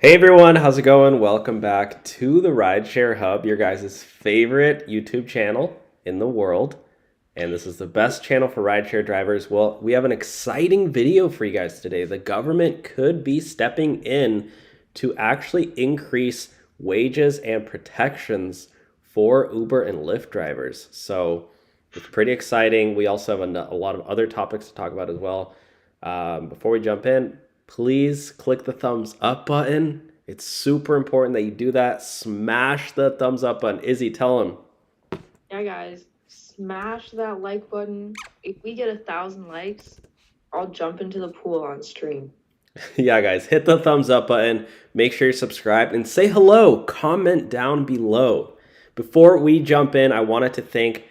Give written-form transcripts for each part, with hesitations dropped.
Hey everyone, how's it going? Welcome back to the Rideshare Hub, your guys' favorite YouTube channel in the world. And this is the best channel for rideshare drivers. Well, we have an exciting video for you guys today. The government could be stepping in to actually increase wages and protections for Uber and Lyft drivers. So it's pretty exciting. We also have a lot of other topics to talk about as well. Before we jump in, please click the thumbs up button. It's super important that you do that. Smash the thumbs up button. Izzy, tell them. Yeah, guys, smash that like button. If we get 1,000 likes, I'll jump into the pool on stream. Yeah, guys, hit the thumbs up button. Make sure you're subscribed and say hello. Comment down below. Before we jump in, I wanted to thank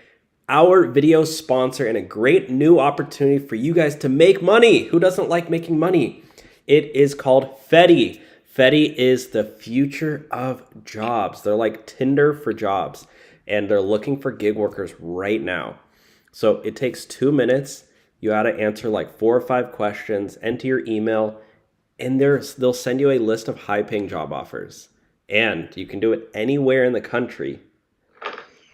our video sponsor and a great new opportunity for you guys to make money. Who doesn't like making money? It is called Fetti. Fetti is the future of jobs. They're like Tinder for jobs, and they're looking for gig workers right now. So it takes 2 minutes. You got to answer like 4 or 5 questions, enter your email, and they'll send you a list of high-paying job offers. And you can do it anywhere in the country.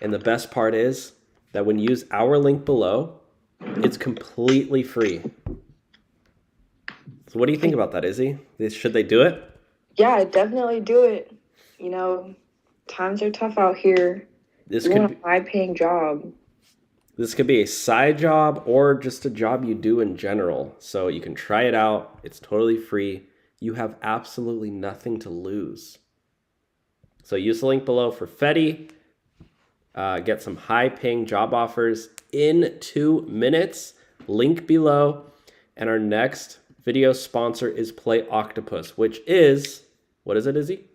And the best part is that when you use our link below, it's completely free. So what do you think about that, Izzy? Should they do it? Yeah, definitely do it. Times are tough out here. You want a high-paying job. This could be a side job or just a job you do in general. So you can try it out. It's totally free. You have absolutely nothing to lose. So use the link below for Fetti. Get some high-paying job offers in 2 minutes. Link below. And our next video sponsor is Play Octopus, which is, what is it, Izzy?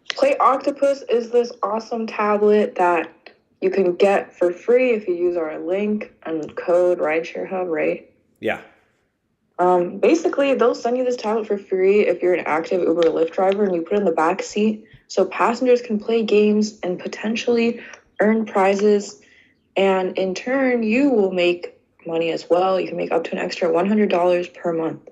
Play Octopus is this awesome tablet that you can get for free if you use our link and code Rideshare Hub, right? Yeah. Basically, they'll send you this tablet for free if you're an active Uber or Lyft driver, and you put it in the back seat so passengers can play games and potentially earn prizes. And in turn, you will make money as well. You can make up to an extra $100 per month.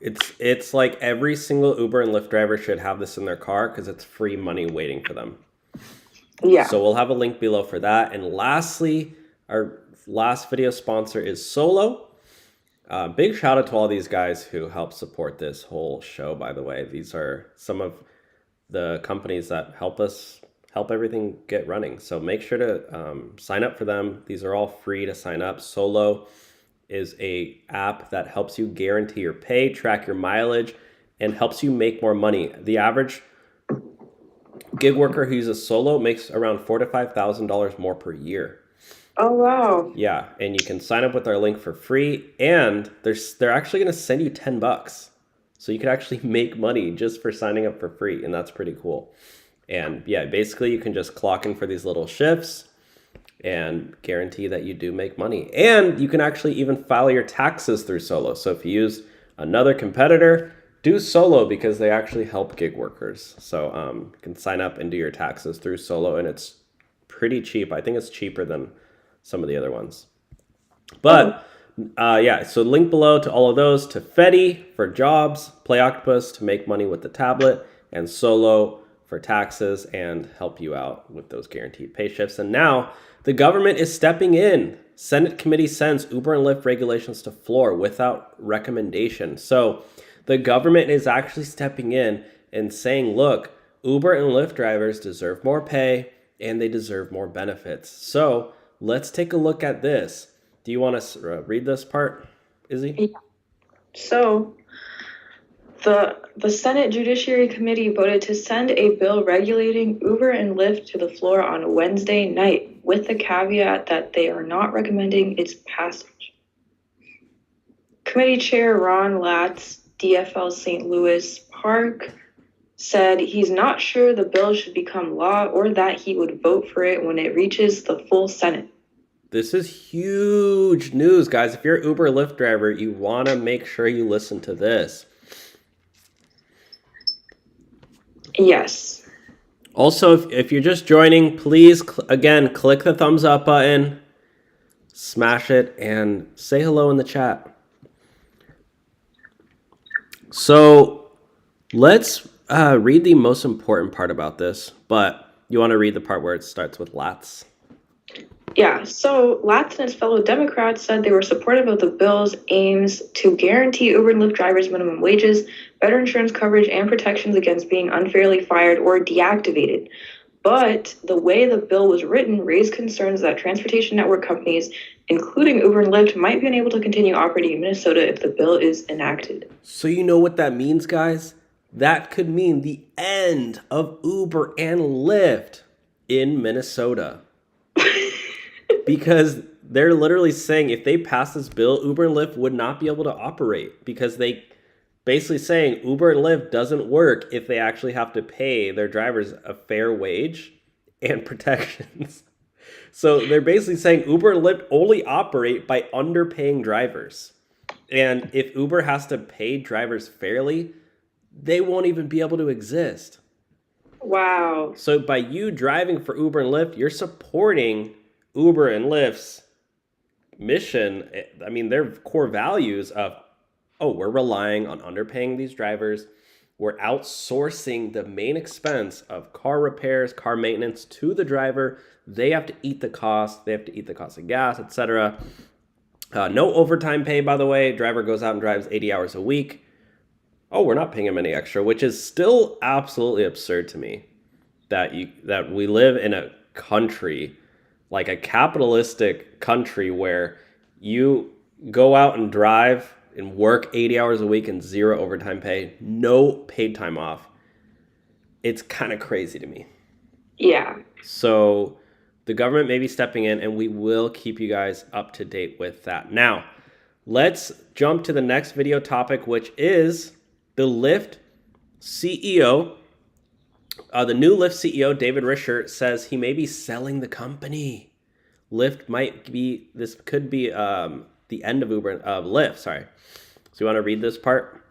It's like every single Uber and Lyft driver should have this in their car because it's free money waiting for them. Yeah. So we'll have a link below for that. And lastly, our last video sponsor is Solo. Big shout out to all these guys who help support this whole show, by the way. These are some of the companies that help everything get running. So make sure to sign up for them. These are all free to sign up. Solo is a app that helps you guarantee your pay, track your mileage, and helps you make more money. The average gig worker who uses Solo makes around $4,000 to $5,000 more per year. Oh, wow. Yeah, and you can sign up with our link for free, and they're actually going to send you $10. So you could actually make money just for signing up for free, and that's pretty cool. And yeah, basically you can just clock in for these little shifts and guarantee that you do make money. And you can actually even file your taxes through Solo. So if you use another competitor, do Solo because they actually help gig workers. So you can sign up and do your taxes through Solo, and it's pretty cheap. I think it's cheaper than some of the other ones. But yeah, so link below to all of those, to Fetti for jobs, Play Octopus to make money with the tablet, and Solo for taxes and help you out with those guaranteed pay shifts. And now the government is stepping in. Senate committee sends Uber and Lyft regulations to floor without recommendation. So the government is actually stepping in and saying, look, Uber and Lyft drivers deserve more pay and they deserve more benefits. So let's take a look at this. Do you want to read this part, Izzy? Yeah. So the Senate Judiciary Committee voted to send a bill regulating Uber and Lyft to the floor on Wednesday night, with the caveat that they are not recommending its passage. Committee Chair Ron Latz, DFL St. Louis Park, said he's not sure the bill should become law or that he would vote for it when it reaches the full Senate. This is huge news, guys. If you're an Uber Lyft driver, you want to make sure you listen to this. Yes. Also, if you're just joining, please, again, click the thumbs up button, smash it, and say hello in the chat. So let's Read the most important part about this, but you want to read the part where it starts with Lats. Yeah, so Latz and his fellow Democrats said they were supportive of the bill's aims to guarantee Uber and Lyft drivers minimum wages, better insurance coverage, and protections against being unfairly fired or deactivated. But the way the bill was written raised concerns that transportation network companies, including Uber and Lyft, might be unable to continue operating in Minnesota if the bill is enacted. So you know what that means, guys? That could mean the end of Uber and Lyft in Minnesota. Because they're literally saying if they pass this bill, Uber and Lyft would not be able to operate because they basically saying Uber and Lyft doesn't work if they actually have to pay their drivers a fair wage and protections. So they're basically saying Uber and Lyft only operate by underpaying drivers. And if Uber has to pay drivers fairly, they won't even be able to exist. Wow. So by you driving for Uber and Lyft, you're supporting Uber and Lyft's mission. I mean, their core values of, oh, we're relying on underpaying these drivers. We're outsourcing the main expense of car repairs, car maintenance to the driver. They have to eat the cost. They have to eat the cost of gas, etc. No overtime pay, by the way. Driver goes out and drives 80 hours a week. Oh, we're not paying him any extra, which is still absolutely absurd to me that we live in a country, like a capitalistic country, where you go out and drive and work 80 hours a week and zero overtime pay, no paid time off. It's kind of crazy to me. Yeah. So the government may be stepping in, and we will keep you guys up to date with that. Now, let's jump to the next video topic, which is the Lyft CEO. The new Lyft CEO, David Risher, says he may be selling the company. Lyft this could be the end of Lyft, sorry. So you want to read this part?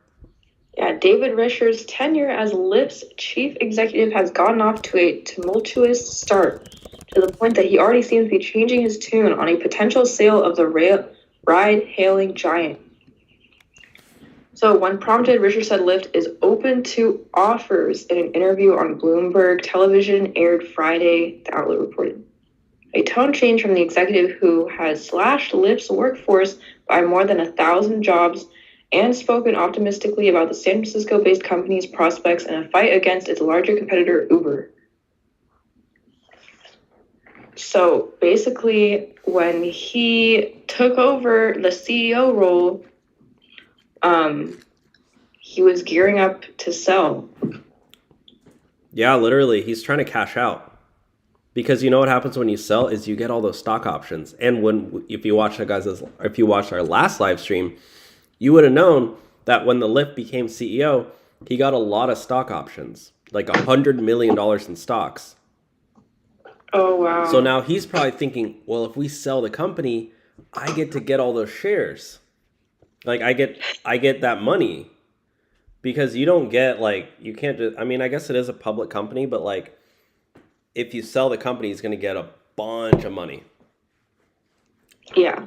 Yeah, David Risher's tenure as Lyft's chief executive has gotten off to a tumultuous start, to the point that he already seems to be changing his tune on a potential sale of the ride-hailing giant. So when prompted, Risher said Lyft is open to offers in an interview on Bloomberg Television aired Friday, the outlet reported. A tone change from the executive who has slashed Lyft's workforce by more than 1,000 jobs and spoken optimistically about the San Francisco-based company's prospects in a fight against its larger competitor, Uber. So basically, when he took over the CEO role, he was gearing up to sell. Yeah, literally, he's trying to cash out. Because you know what happens when you sell is you get all those stock options. And if you watched our last live stream, you would have known that when the Lyft became CEO, he got a lot of stock options, like $100 million in stocks. Oh, wow. So now he's probably thinking, well, if we sell the company, I get all those shares. Like I get that money. Because you don't get you can't just, I mean, I guess it is a public company, but if you sell the company, he's going to get a bunch of money. Yeah.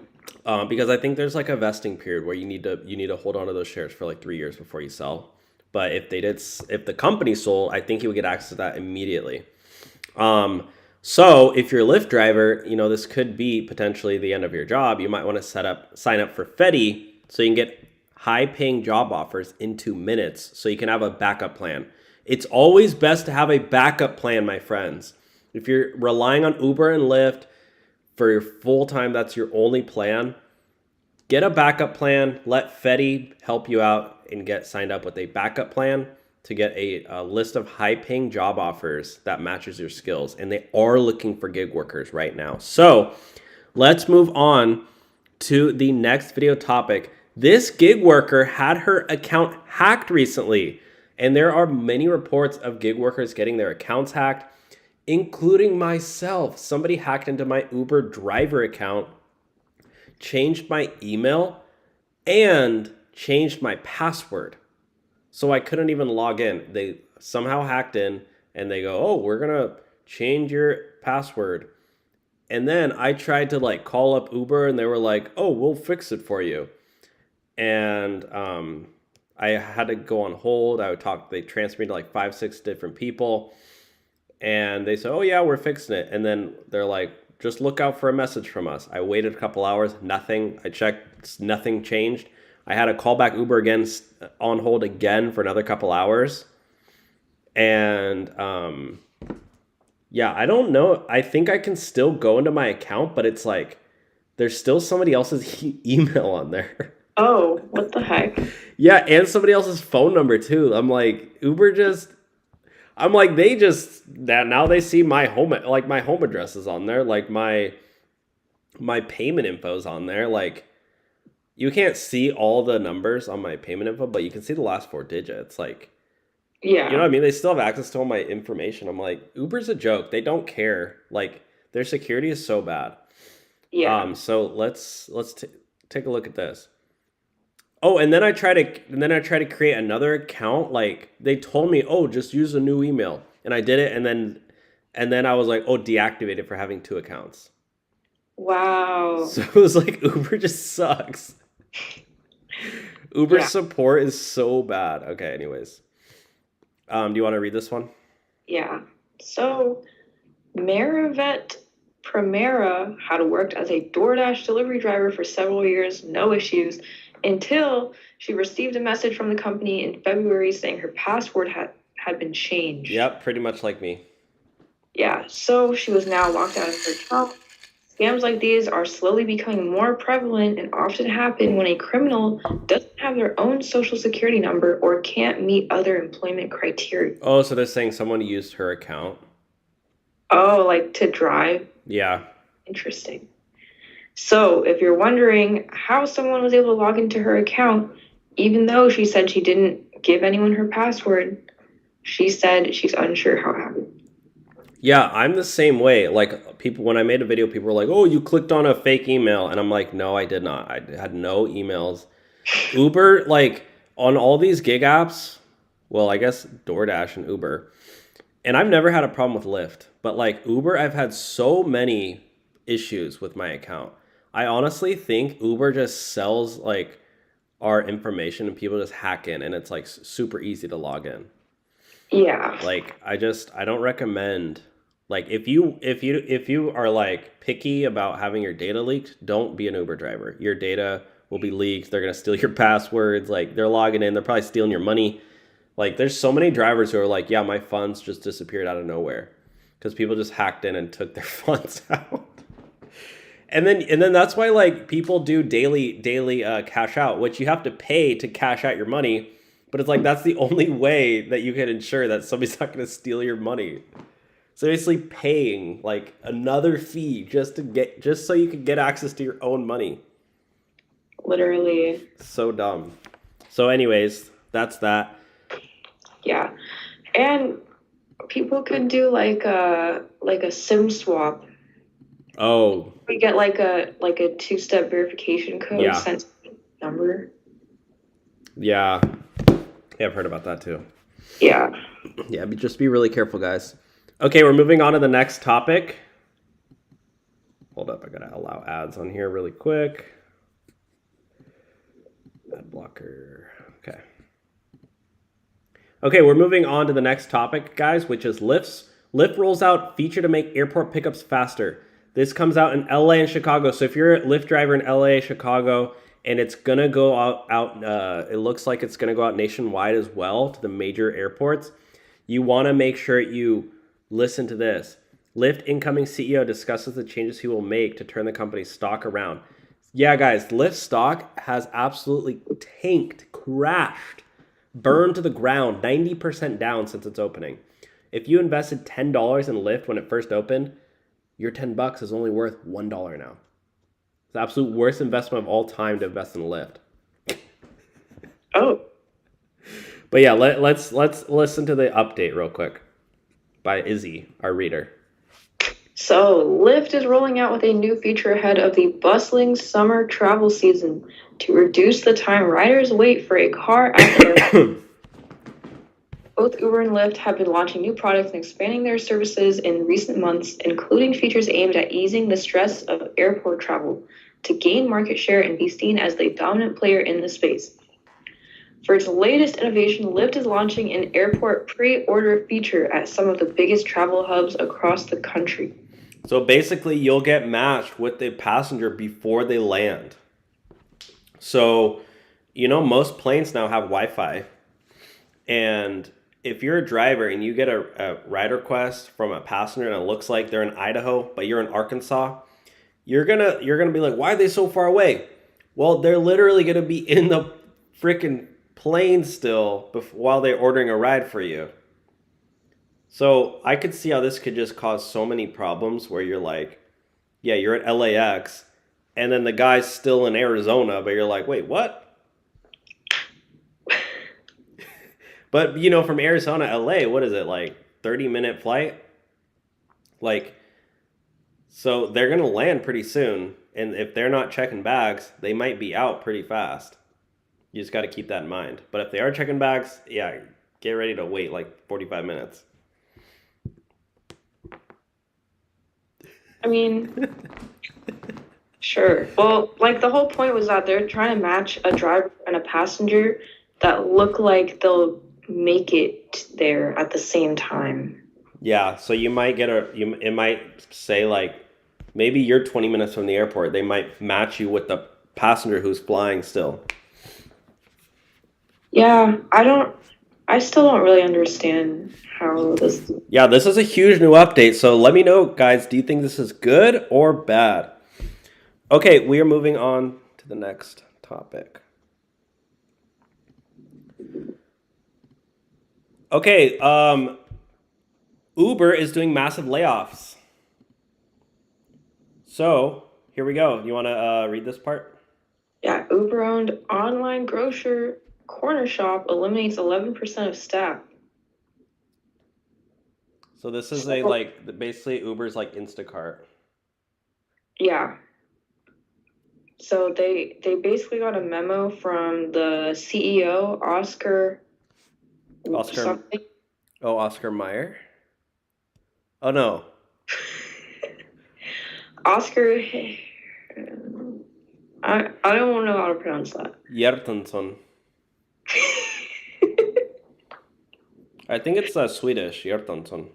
Because I think there's a vesting period where you need to hold on to those shares for 3 years before you sell. But if the company sold, I think he would get access to that immediately. So if you're a Lyft driver, this could be potentially the end of your job. You might want to sign up for Fetti so you can get high-paying job offers in 2 minutes, so you can have a backup plan. It's always best to have a backup plan, my friends. If you're relying on Uber and Lyft for your full time, that's your only plan, get a backup plan. Let Fetti help you out and get signed up with a backup plan to get a list of high-paying job offers that matches your skills. And they are looking for gig workers right now. So let's move on to the next video topic. This gig worker had her account hacked recently, and there are many reports of gig workers getting their accounts hacked, including myself. Somebody hacked into my Uber driver account, changed my email, and changed my password. So I couldn't even log in. They somehow hacked in, and they go, oh, we're going to change your password. And then I tried to call up Uber, and they were like, oh, we'll fix it for you. And I had to go on hold. They transferred me to like 5, 6 different people. And they said, oh, yeah, we're fixing it. And then they're like, just look out for a message from us. I waited a couple hours, nothing. I checked, nothing changed. I had to call back Uber again, on hold again for another couple hours. And yeah, I don't know. I think I can still go into my account, but it's like there's still somebody else's email on there. Oh, what the heck? Yeah, and somebody else's phone number too. I'm like, they just that now they see my home, like my home address is on there, like my payment info's on there. Like you can't see all the numbers on my payment info, but you can see the last 4 digits. Like, Yeah. you know what I mean? They still have access to all my information. I'm like, Uber's a joke. They don't care. Like their security is so bad. Yeah. So let's take a look at this. Oh, and then I try to create another account. Like they told me, oh, just use a new email, and I did it, and then I was like, oh, deactivated for having 2 accounts. Wow. So it was like Uber just sucks. Uber Yeah. support is so bad. Okay, anyways, do you want to read this one? Yeah. So, Maravet Primera had worked as a DoorDash delivery driver for several years, no issues, until she received a message from the company in February saying her password had been changed. Yep, pretty much like me. Yeah, so she was now locked out of her account. Scams like these are slowly becoming more prevalent and often happen when a criminal doesn't have their own social security number or can't meet other employment criteria. Oh, so they're saying someone used her account. Oh, like to drive? Yeah. Interesting. So, if you're wondering how someone was able to log into her account, even though she said she didn't give anyone her password, she said she's unsure how it happened. Yeah, I'm the same way. Like people, when I made a video, people were like, "Oh, you clicked on a fake email," and I'm like, "No, I did not. I had no emails." Uber, like on all these gig apps, well, I guess DoorDash and Uber, and I've never had a problem with Lyft, but like Uber, I've had so many issues with my account. I honestly think Uber just sells like our information and people just hack in, and it's like super easy to log in. Yeah. Like I don't recommend, like if you are like picky about having your data leaked, don't be an Uber driver. Your data will be leaked. They're gonna steal your passwords. Like they're logging in. They're probably stealing your money. Like there's so many drivers who are like, yeah, my funds just disappeared out of nowhere because people just hacked in and took their funds out. And then that's why like people do daily cash out, which you have to pay to cash out your money. But it's like that's the only way that you can ensure that somebody's not going to steal your money. So basically paying like another fee just so you can get access to your own money. Literally. So dumb. So anyways, that's that. Yeah. And people could do like a SIM swap. Oh, We get like a 2-step verification code Yeah. sent to the number. yeah. Yeah, I've heard about that too. Yeah. Yeah, just be really careful, guys. Okay, we're moving on to the next topic. Hold up, I gotta allow ads on here really quick. Ad blocker. Okay. Okay, we're moving on to the next topic, guys, which is Lyft. Lyft rolls out feature to make airport pickups faster. This comes out in LA and Chicago. So if you're a Lyft driver in LA, Chicago, and it's gonna go out it looks like it's gonna go out nationwide as well to the major airports. You wanna make sure you listen to this. Lyft incoming CEO discusses the changes he will make to turn the company's stock around. Yeah, guys, Lyft stock has absolutely tanked, crashed, burned to the ground, 90% down since its opening. If you invested $10 in Lyft when it first opened, your $10 is only worth $1 now. It's the absolute worst investment of all time to invest in Lyft. Oh. But yeah, let's listen to the update real quick by Izzy, our reader. So, Lyft is rolling out with a new feature ahead of the bustling summer travel season to reduce the time riders wait for a car at the airport. Both Uber and Lyft have been launching new products and expanding their services in recent months, including features aimed at easing the stress of airport travel to gain market share and be seen as the dominant player in the space. For its latest innovation, Lyft is launching an airport pre-order feature at some of the biggest travel hubs across the country. So basically, you'll get matched with the passenger before they land. So, most planes now have Wi-Fi. And if you're a driver and you get a ride request from a passenger and it looks like they're in Idaho, but you're in Arkansas, you're gonna be like, why are they so far away? Well, they're literally gonna be in the freaking plane still while they're ordering a ride for you. So I could see how this could just cause so many problems where you're like, yeah, you're at LAX, and then the guy's still in Arizona, but you're like, wait, what? But, from Arizona to LA, what is it, like 30-minute flight? Like, so they're going to land pretty soon. And if they're not checking bags, they might be out pretty fast. You just got to keep that in mind. But if they are checking bags, yeah, get ready to wait like 45 minutes. I mean, sure. Well, like the whole point was that they're trying to match a driver and a passenger that look like they'll make it there at the same time. Yeah, so you might it might say like, maybe you're 20 minutes from the airport. They might match you with the passenger who's flying still. Yeah, I still don't really understand how this. Yeah, this is a huge new update. So let me know, guys, do you think this is good or bad? Okay, we are moving on to the next topic. Okay, Uber is doing massive layoffs. So here we go. You want to read this part? Yeah, Uber-owned online grocer Corner Shop eliminates 11% of staff. So this is basically Uber's like Instacart. Yeah. So they basically got a memo from the CEO, Oscar something. Oh, Oscar Mayer? Oh, no. Oscar, I don't know how to pronounce that. Hjertonsson. I think it's Swedish, Hjertonsson.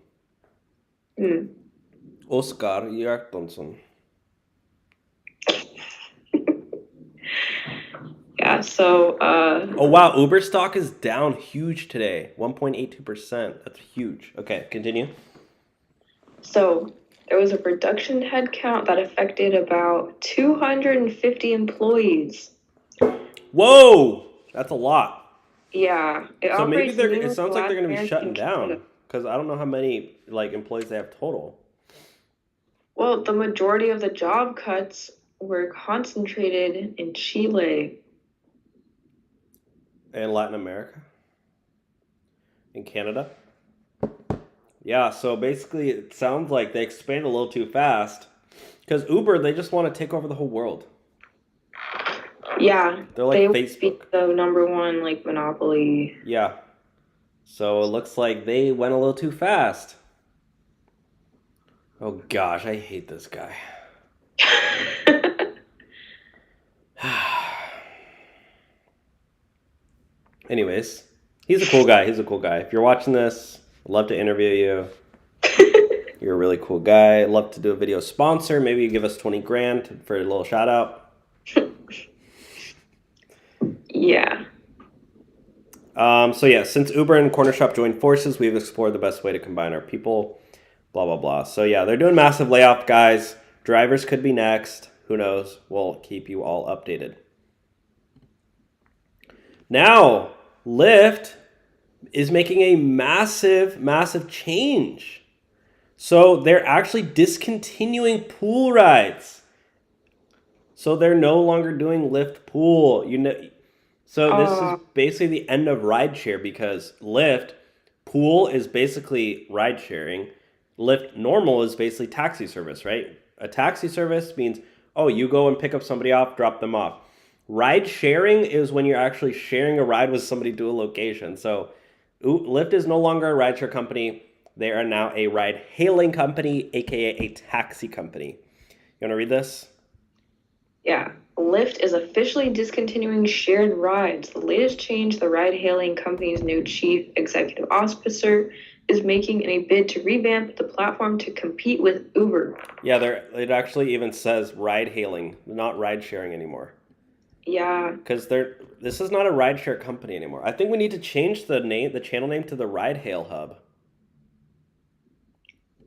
Oscar Hjertonsson. Yeah, so oh wow, Uber stock is down huge today. 1.82%. That's huge. Okay, continue. So there was a reduction headcount that affected about 250 employees. Whoa! That's a lot. Yeah. So maybe it sounds like they're going to be shutting down, because I don't know how many employees they have total. Well, the majority of the job cuts were concentrated in Chile. And Latin America? In Canada? Yeah, so basically it sounds like they expand a little too fast, because Uber, they just want to take over the whole world. Yeah, they're like Facebook, the number one monopoly. Yeah, so it looks like they went a little too fast. Oh gosh, I hate this guy. Anyways, he's a cool guy. If you're watching this, I'd love to interview you. You're a really cool guy. I'd love to do a video sponsor. Maybe you give us 20 grand for a little shout out. Yeah. So yeah, since Uber and Corner Shop joined forces, we've explored the best way to combine our people. Blah, blah, blah. So yeah, they're doing massive layoff, guys. Drivers could be next. Who knows? We'll keep you all updated. Now, Lyft is making a massive, massive change. So they're actually discontinuing pool rides. So they're no longer doing Lyft Pool. So this is basically the end of rideshare, because Lyft Pool is basically ride sharing. Lyft Normal is basically taxi service, right? A taxi service means, oh, you go and pick up somebody off, drop them off. Ride sharing is when you're actually sharing a ride with somebody to a location. So Lyft is no longer a rideshare company. They are now a ride-hailing company, aka a taxi company. You want to read this? Yeah. Lyft is officially discontinuing shared rides. The latest change, the ride-hailing company's new chief executive officer is making in a bid to revamp the platform to compete with Uber. Yeah, it actually even says ride hailing, not ride sharing anymore. Yeah. Because this is not a rideshare company anymore. I think we need to change the channel name to the Ride Hail Hub.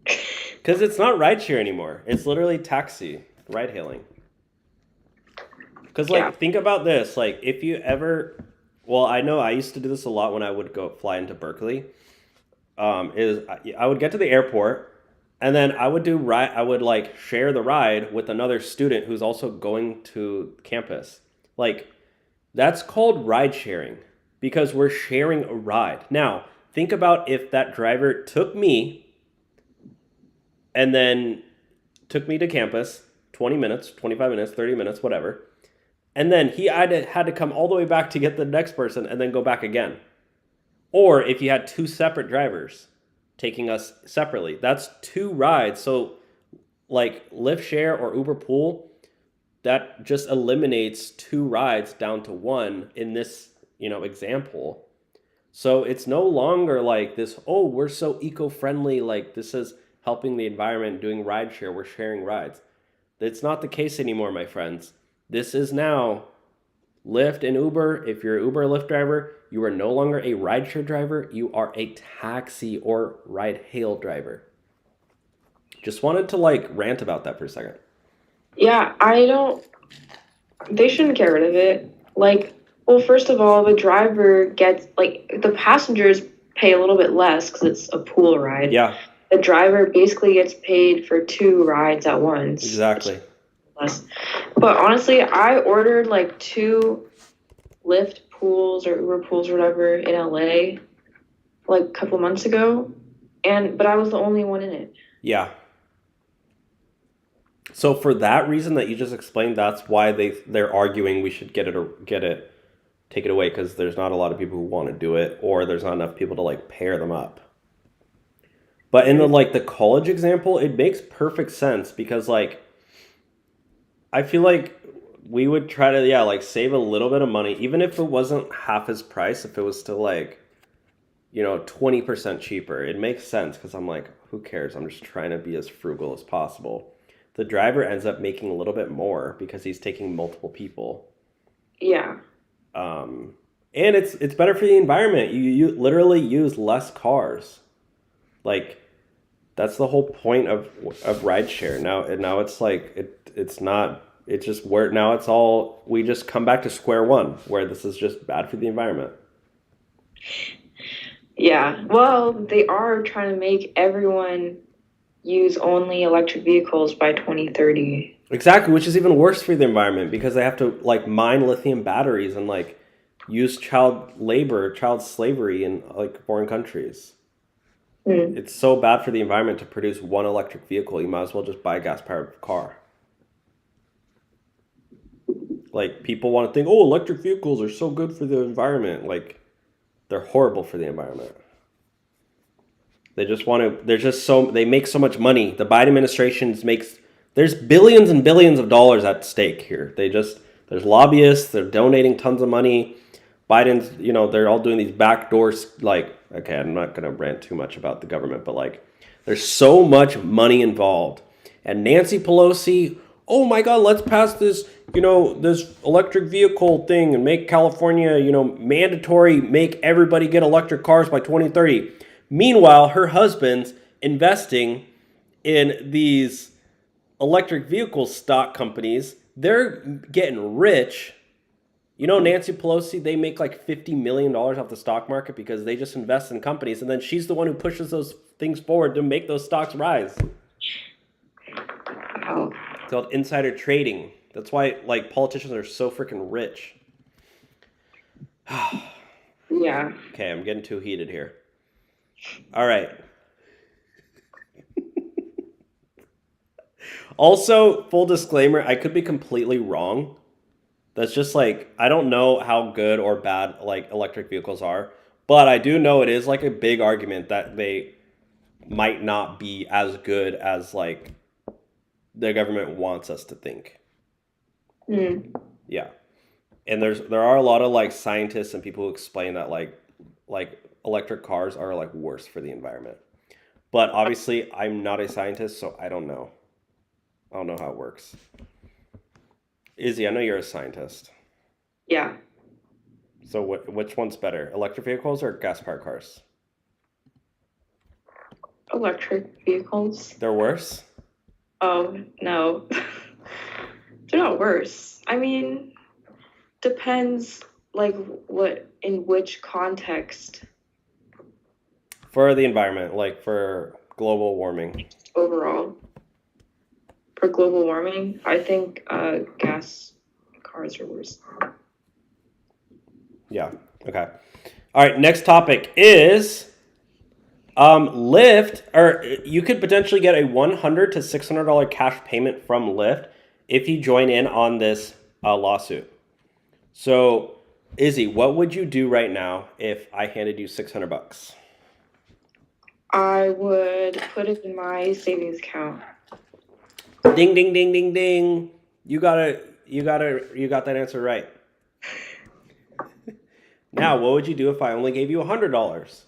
Because it's not rideshare anymore. It's literally taxi, ride hailing. Because, Yeah. like, think about this. Like, if you ever, well, I know I used to do this a lot when I would go fly into Berkeley. I would get to the airport, and then I would I would like share the ride with another student who's also going to campus. Like, that's called ride sharing because we're sharing a ride. Now, think about if that driver took me and then took me to campus 20 minutes, 25 minutes, 30 minutes, whatever. And then he had to come all the way back to get the next person and then go back again. Or if you had two separate drivers taking us separately, that's two rides. So, like Lyft Share or Uber Pool, that just eliminates two rides down to one in this, example. So it's no longer like this, oh, we're so eco-friendly, like this is helping the environment doing rideshare, we're sharing rides. That's not the case anymore, my friends. This is now Lyft and Uber. If you're an Uber or Lyft driver, you are no longer a rideshare driver, you are a taxi or ride hail driver. Just wanted to like rant about that for a second. Yeah, they shouldn't get rid of it. Like, well, first of all, the driver gets, like, the passengers pay a little bit less because it's a pool ride. Yeah. The driver basically gets paid for two rides at once. Exactly. Less. But honestly, I ordered like two Lyft pools or Uber pools or whatever in LA like a couple months ago, but I was the only one in it. Yeah. So for that reason that you just explained, that's why they're arguing we should take it away, because there's not a lot of people who want to do it, or there's not enough people to like pair them up. But in the college example, it makes perfect sense because like I feel like we would try to save a little bit of money, even if it wasn't half his price, if it was still 20% cheaper. It makes sense because I'm like, who cares? I'm just trying to be as frugal as possible. The driver ends up making a little bit more because he's taking multiple people. Yeah. And it's better for the environment. You literally use less cars. Like, that's the whole point of rideshare. Now it's like it's not. It's just where now it's all, we just come back to square one where this is just bad for the environment. Yeah. Well, they are trying to make everyone use only electric vehicles by 2030. Exactly, which is even worse for the environment because they have to like mine lithium batteries and like use child slavery in like foreign countries. It's so bad for the environment to produce one electric vehicle. You might as well just buy a gas-powered car. Like, people want to think, oh, electric vehicles are so good for the environment. Like, they're horrible for the environment. They just want to, they make so much money. The Biden administration there's billions and billions of dollars at stake here. There's lobbyists, they're donating tons of money. Biden's, they're all doing these backdoors, okay, I'm not going to rant too much about the government, but there's so much money involved. And Nancy Pelosi, oh my God, let's pass this, this electric vehicle thing and make California, mandatory, make everybody get electric cars by 2030. Meanwhile, her husband's investing in these electric vehicle stock companies. They're getting rich. Nancy Pelosi, they make like $50 million off the stock market because they just invest in companies, and then she's the one who pushes those things forward to make those stocks rise. Wow. It's called insider trading. That's why politicians are so freaking rich. Yeah. Okay, I'm getting too heated here. All right. Also, full disclaimer, I could be completely wrong. That's just I don't know how good or bad electric vehicles are, but I do know it is a big argument that they might not be as good as the government wants us to think. Mm. Yeah. And there are a lot of like scientists and people who explain that like electric cars are like worse for the environment. But obviously, I'm not a scientist, so I don't know. I don't know how it works. Izzy, I know you're a scientist. Yeah, So which one's better, electric vehicles or gas-powered cars? electric vehicles. They're worse? Oh, no. They're not worse. I mean, depends like what in which context For the environment, like for global warming. overall. For global warming, I think gas cars are worse. Yeah. Okay. All right. Next topic is Lyft, or you could potentially get a $100 to $600 cash payment from Lyft if you join in on this lawsuit. So, Izzy, what would you do right now if I handed you $600? I would put it in my savings account. Ding, ding, ding, ding, ding. You got that answer right. Now, what would you do if I only gave you $100?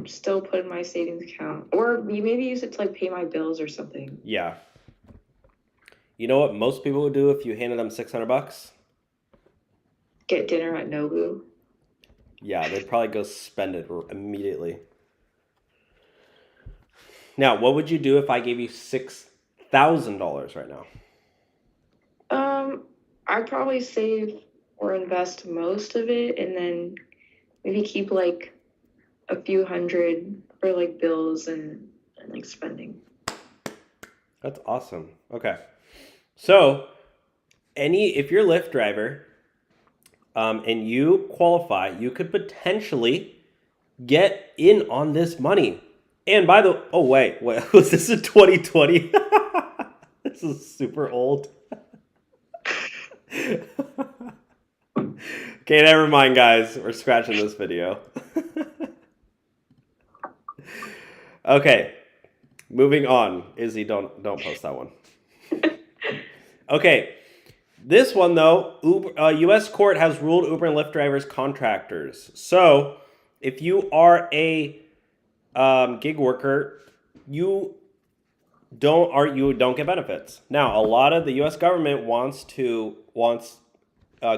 Still put in my savings account, or maybe use it to like pay my bills or something. Yeah. You know what most people would do if you handed them $600? Get dinner at Nobu. Yeah, they'd probably go spend it immediately. Now, what would you do if I gave you $6,000 right now? I'd probably save or invest most of it, and then maybe keep like a few hundred for like bills and like spending. That's awesome. Okay. So, if you're a Lyft driver and you qualify, you could potentially get in on this money. And by the oh wait, was this in 2020? This is super old. Okay, never mind, guys. We're scratching this video. Okay, moving on. Izzy, don't post that one. Okay, this one though, U.S. court has ruled Uber and Lyft drivers contractors. So, if you are a gig worker, you don't get benefits. Now, a lot of the U.S. government wants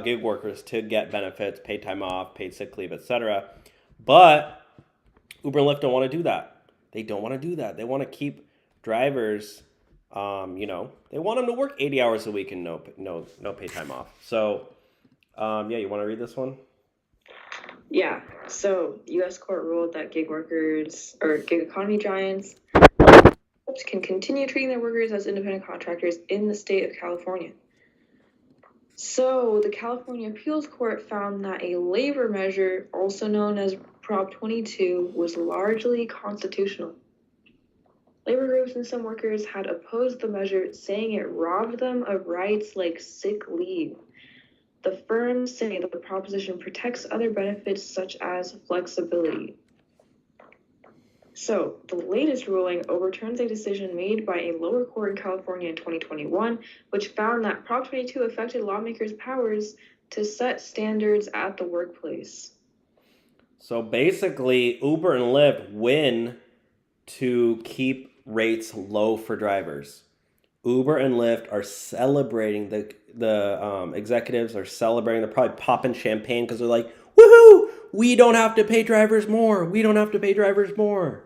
gig workers to get benefits, paid time off, paid sick leave, etc. But Uber and Lyft don't want to do that. They don't want to do that. They want to keep drivers. They want them to work 80 hours a week and no pay time off. So, yeah, you want to read this one? Yeah. So, U.S. court ruled that gig workers or gig economy giants can continue treating their workers as independent contractors in the state of California. So, the California Appeals Court found that a labor measure, also known as Prop 22, was largely constitutional. Labor groups and some workers had opposed the measure, saying it robbed them of rights like sick leave. The firms say that the proposition protects other benefits such as flexibility. So, the latest ruling overturns a decision made by a lower court in California in 2021, which found that Prop 22 affected lawmakers' powers to set standards at the workplace. So basically, Uber and Lyft win to keep rates low for drivers. Uber and Lyft are celebrating, the executives are celebrating. They're probably popping champagne because they're like, woohoo, we don't have to pay drivers more. We don't have to pay drivers more.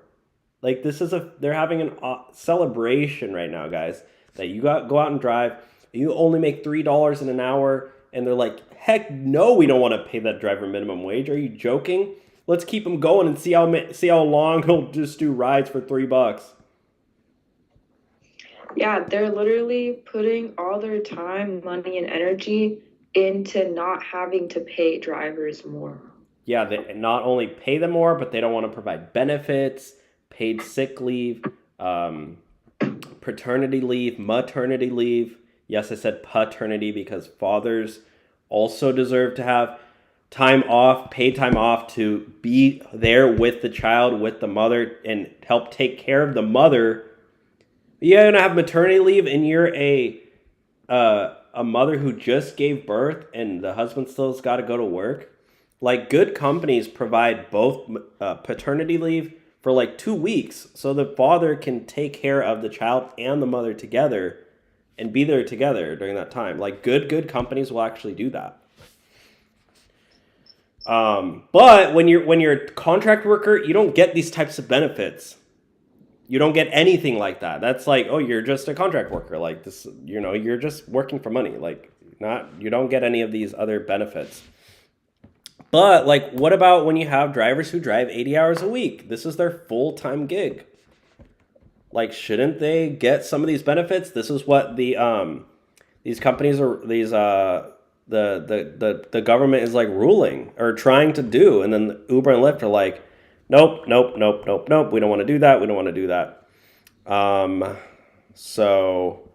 Like they're having a celebration right now, guys, that you go out and drive. You only make $3 an hour. And they're like, heck no, we don't want to pay that driver minimum wage. Are you joking? Let's keep them going and see how long he'll just do rides for $3. Yeah, they're literally putting all their time, money, and energy into not having to pay drivers more. Yeah, they not only pay them more, but they don't want to provide benefits, paid sick leave, paternity leave, maternity leave. Yes, I said paternity because fathers also deserve to have time off, paid time off to be there with the child, with the mother, and help take care of the mother. You're going to have maternity leave and you're a a mother who just gave birth and the husband still's got to go to work, like good companies provide both paternity leave for like 2 weeks so the father can take care of the child and the mother together and be there together during that time. Like good companies will actually do that. But when you're a contract worker, you don't get these types of benefits. You don't get anything like that. That's like, oh, you're just a contract worker. Like this, you're just working for money. Like you don't get any of these other benefits. But like, what about when you have drivers who drive 80 hours a week? This is their full-time gig. Like, shouldn't they get some of these benefits? This is what these companies are the government is like ruling or trying to do, and then Uber and Lyft are like, nope. We don't want to do that. We don't want to do that. So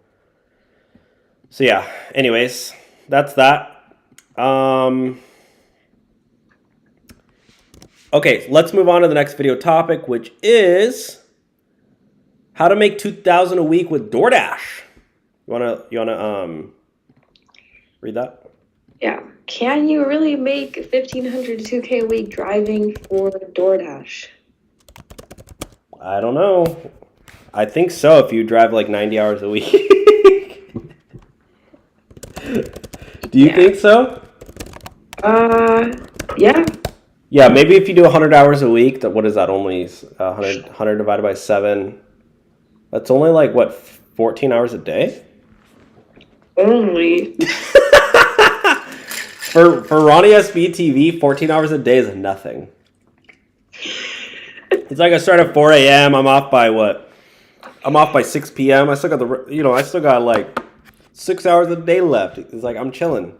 yeah. Anyways, that's that. Okay, let's move on to the next video topic, which is how to make $2,000 a week with DoorDash. You wanna read that? Yeah. Can you really make $1,500 to $2K a week driving for DoorDash? I don't know. I think so if you drive like 90 hours a week. Do you think so? Yeah. Yeah, maybe if you do 100 hours a week, what is that? Only 100 divided by 7. That's only like, what, 14 hours a day? Only. For Ronnie SPE Tv, 14 hours a day is nothing. It's like I start at 4 a.m. I'm off by what? I'm off by 6 p.m. I still got I still got like 6 hours a day left. It's like I'm chilling.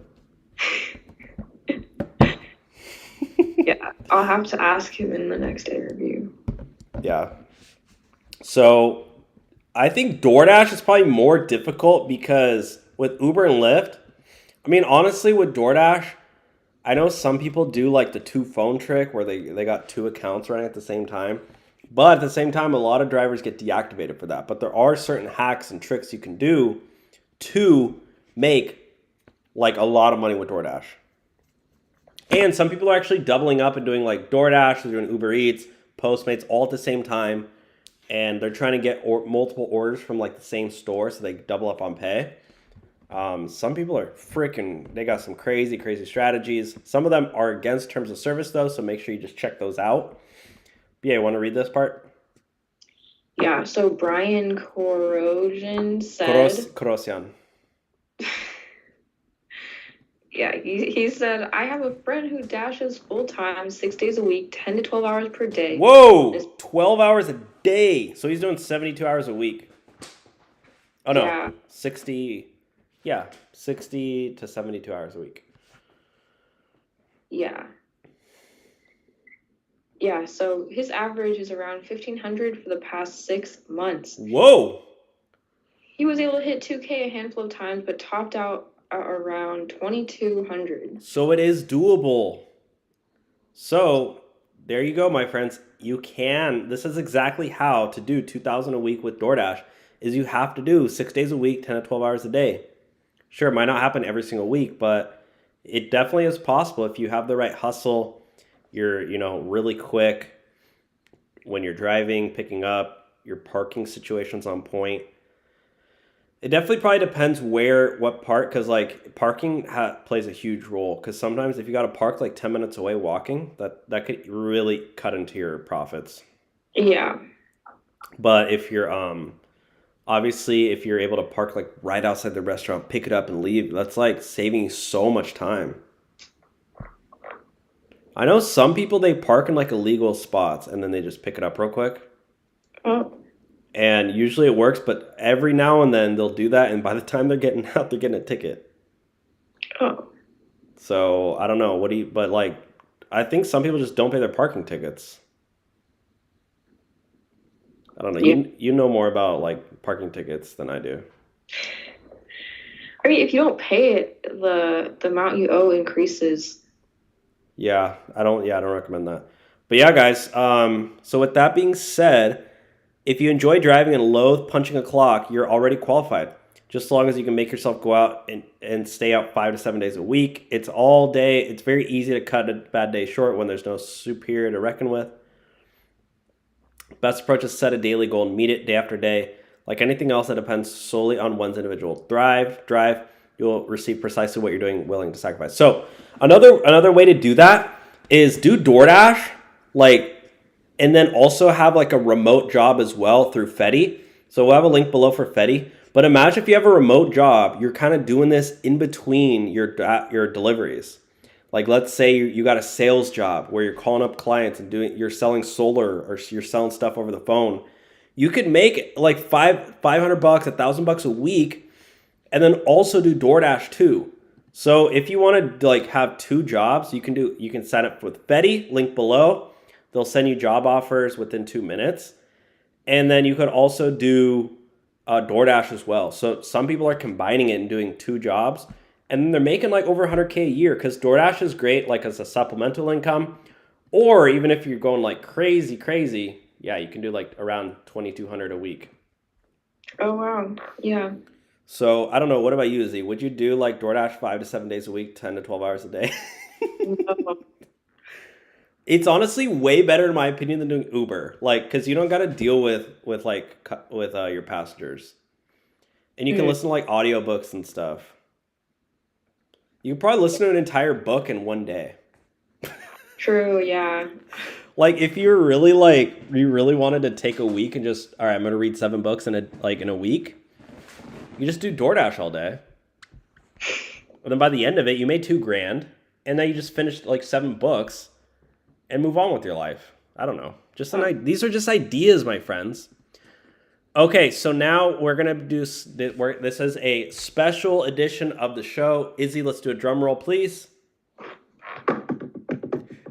Yeah, I'll have to ask him in the next interview. Yeah. So I think DoorDash is probably more difficult because with Uber and Lyft, I mean, honestly, with DoorDash, I know some people do like the 2 phone trick where they got 2 accounts running at the same time. But at the same time, a lot of drivers get deactivated for that. But there are certain hacks and tricks you can do to make like a lot of money with DoorDash. And some people are actually doubling up and doing like DoorDash, they're doing Uber Eats, Postmates all at the same time. And they're trying to get multiple orders from like the same store so they double up on pay. Some people are they got some crazy strategies. Some of them are against terms of service though, so make sure you just check those out. But yeah, you want to read this part? Yeah, so Brian Corrosion said... Corrosian. Yeah, he said, I have a friend who dashes full-time, 6 days a week, 10 to 12 hours per day. Whoa! 12 hours a day. So he's doing 72 hours a week. Oh, no. Yeah. 60 to 72 hours a week. Yeah. Yeah, so his average is around $1,500 for the past 6 months. Whoa! He was able to hit 2K a handful of times, but topped out around 2,200. So it is doable. So there you go, my friends. You can. This is exactly how to do 2,000 a week with DoorDash. Is you have to do 6 days a week, 10 to 12 hours a day. Sure, it might not happen every single week, but it definitely is possible if you have the right hustle. You're, really quick when you're driving, picking up, your parking situation's on point. It definitely probably depends what part, because like parking plays a huge role. Because sometimes if you got to park like 10 minutes away walking, that could really cut into your profits. Yeah. But if you're obviously if you're able to park like right outside the restaurant, pick it up and leave, that's like saving you so much time. I know some people, they park in like illegal spots and then they just pick it up real quick. Oh. And usually it works, but every now and then they'll do that, and by the time they're getting out, they're getting a ticket. Oh. So I don't know. But like, I think some people just don't pay their parking tickets. I don't know. Yeah. You know more about like parking tickets than I do. I mean, if you don't pay it, the amount you owe increases. Yeah, I don't recommend that. But yeah, guys. So with that being said, if you enjoy driving and loathe punching a clock, you're already qualified. just as long as you can make yourself go out and stay out 5 to 7 days a week. It's all day. It's very easy to cut a bad day short when there's no superior to reckon with. Best approach is set a daily goal and meet it day after day. Like anything else that depends solely on one's individual drive, you'll receive precisely what you're doing, willing to sacrifice. So another way to do that is do DoorDash, and then also have like a remote job as well through Fetti. So we'll have a link below for Fetti. But imagine if you have a remote job, you're kind of doing this in between your deliveries. Like let's say you got a sales job where you're calling up clients and you're selling solar or you're selling stuff over the phone. You could make like $500, $1,000 a week, and then also do DoorDash too. So if you want to like have 2 jobs, you can sign up with Fetti, link below. They'll send you job offers within 2 minutes. And then you could also do DoorDash as well. So some people are combining it and doing 2 jobs, and then they're making like over $100K a year, because DoorDash is great like as a supplemental income. Or even if you're going like crazy, yeah, you can do like around $2,200 a week. Oh, wow. Yeah. So I don't know. What about you, Izzy? Would you do like DoorDash 5 to 7 days a week, 10 to 12 hours a day? No. It's honestly way better in my opinion than doing Uber, like because you don't got to deal with your passengers, and you can listen to like audiobooks and stuff. You can probably listen to an entire book in one day. True, yeah. Like if you're really you really wanted to take a week and just, all right, I'm gonna read 7 books in a week. You just do DoorDash all day, and then by the end of it, you made $2,000, and then you just finished like 7 books. And move on with your life. I don't know. These are just ideas, my friends. Okay, so now we're going to do... This is a special edition of the show. Izzy, let's do a drum roll, please.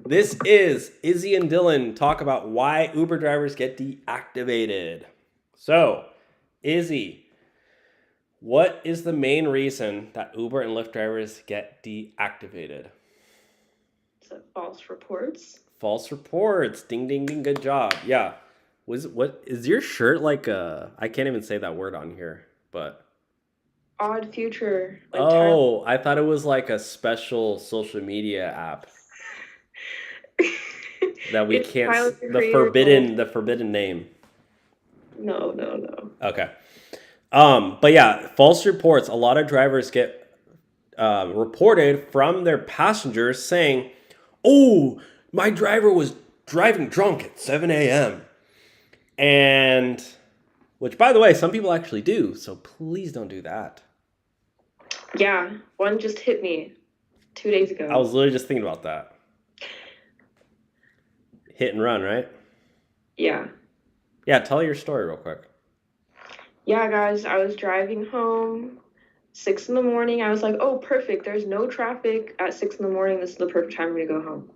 This is Izzy and Dylan talk about why Uber drivers get deactivated. So, Izzy, what is the main reason that Uber and Lyft drivers get deactivated? Is it false reports? False reports. Ding, ding, ding. Good job. Yeah. What is your shirt like I can't even say that word on here, but. Odd future. I thought it was like a special social media app that we can't. The forbidden name. No. Okay. But yeah, false reports. A lot of drivers get reported from their passengers saying, "Oh, my driver was driving drunk at 7 a.m. And, which by the way, some people actually do. So please don't do that. Yeah, one just hit me 2 days ago. I was literally just thinking about that. Hit and run, right? Yeah. Yeah, tell your story real quick. Yeah, guys, I was driving home 6 in the morning. I was like, oh, perfect. There's no traffic at 6 in the morning. This is the perfect time for me to go home.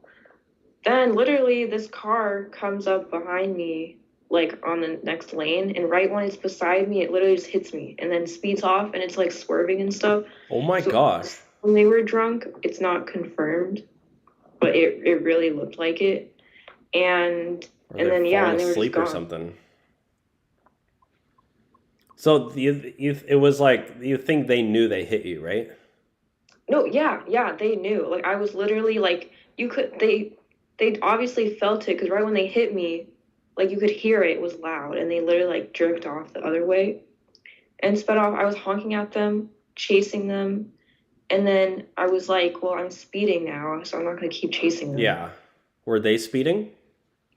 Then literally this car comes up behind me, like on the next lane, and right when it's beside me, it literally just hits me and then speeds off, and it's like swerving and stuff. Oh my gosh. When they were drunk, it's not confirmed, but it really looked like it. And then yeah, and they were asleep just or gone. Something. So it was like, you think they knew they hit you, right? No, yeah, they knew. Like I was literally like, they obviously felt it, because right when they hit me, like you could hear it was loud, and they literally like jerked off the other way and sped off. I was honking at them, chasing them, and then I was like, well, I'm speeding now, so I'm not going to keep chasing them. Yeah. Were they speeding?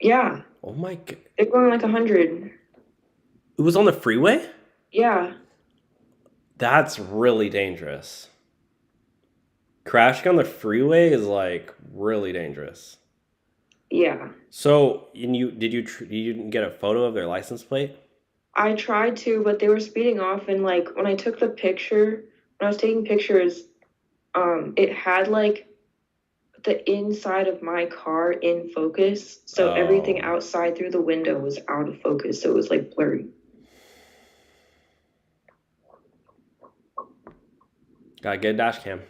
Yeah. Oh my God. They're going like 100. It was on the freeway? Yeah. That's really dangerous. Crashing on the freeway is like really dangerous. Yeah. So, you didn't get a photo of their license plate? I tried to, but they were speeding off, and like when I was taking pictures, it had like the inside of my car in focus, so everything outside through the window was out of focus, so it was like blurry. Gotta get a dash cam.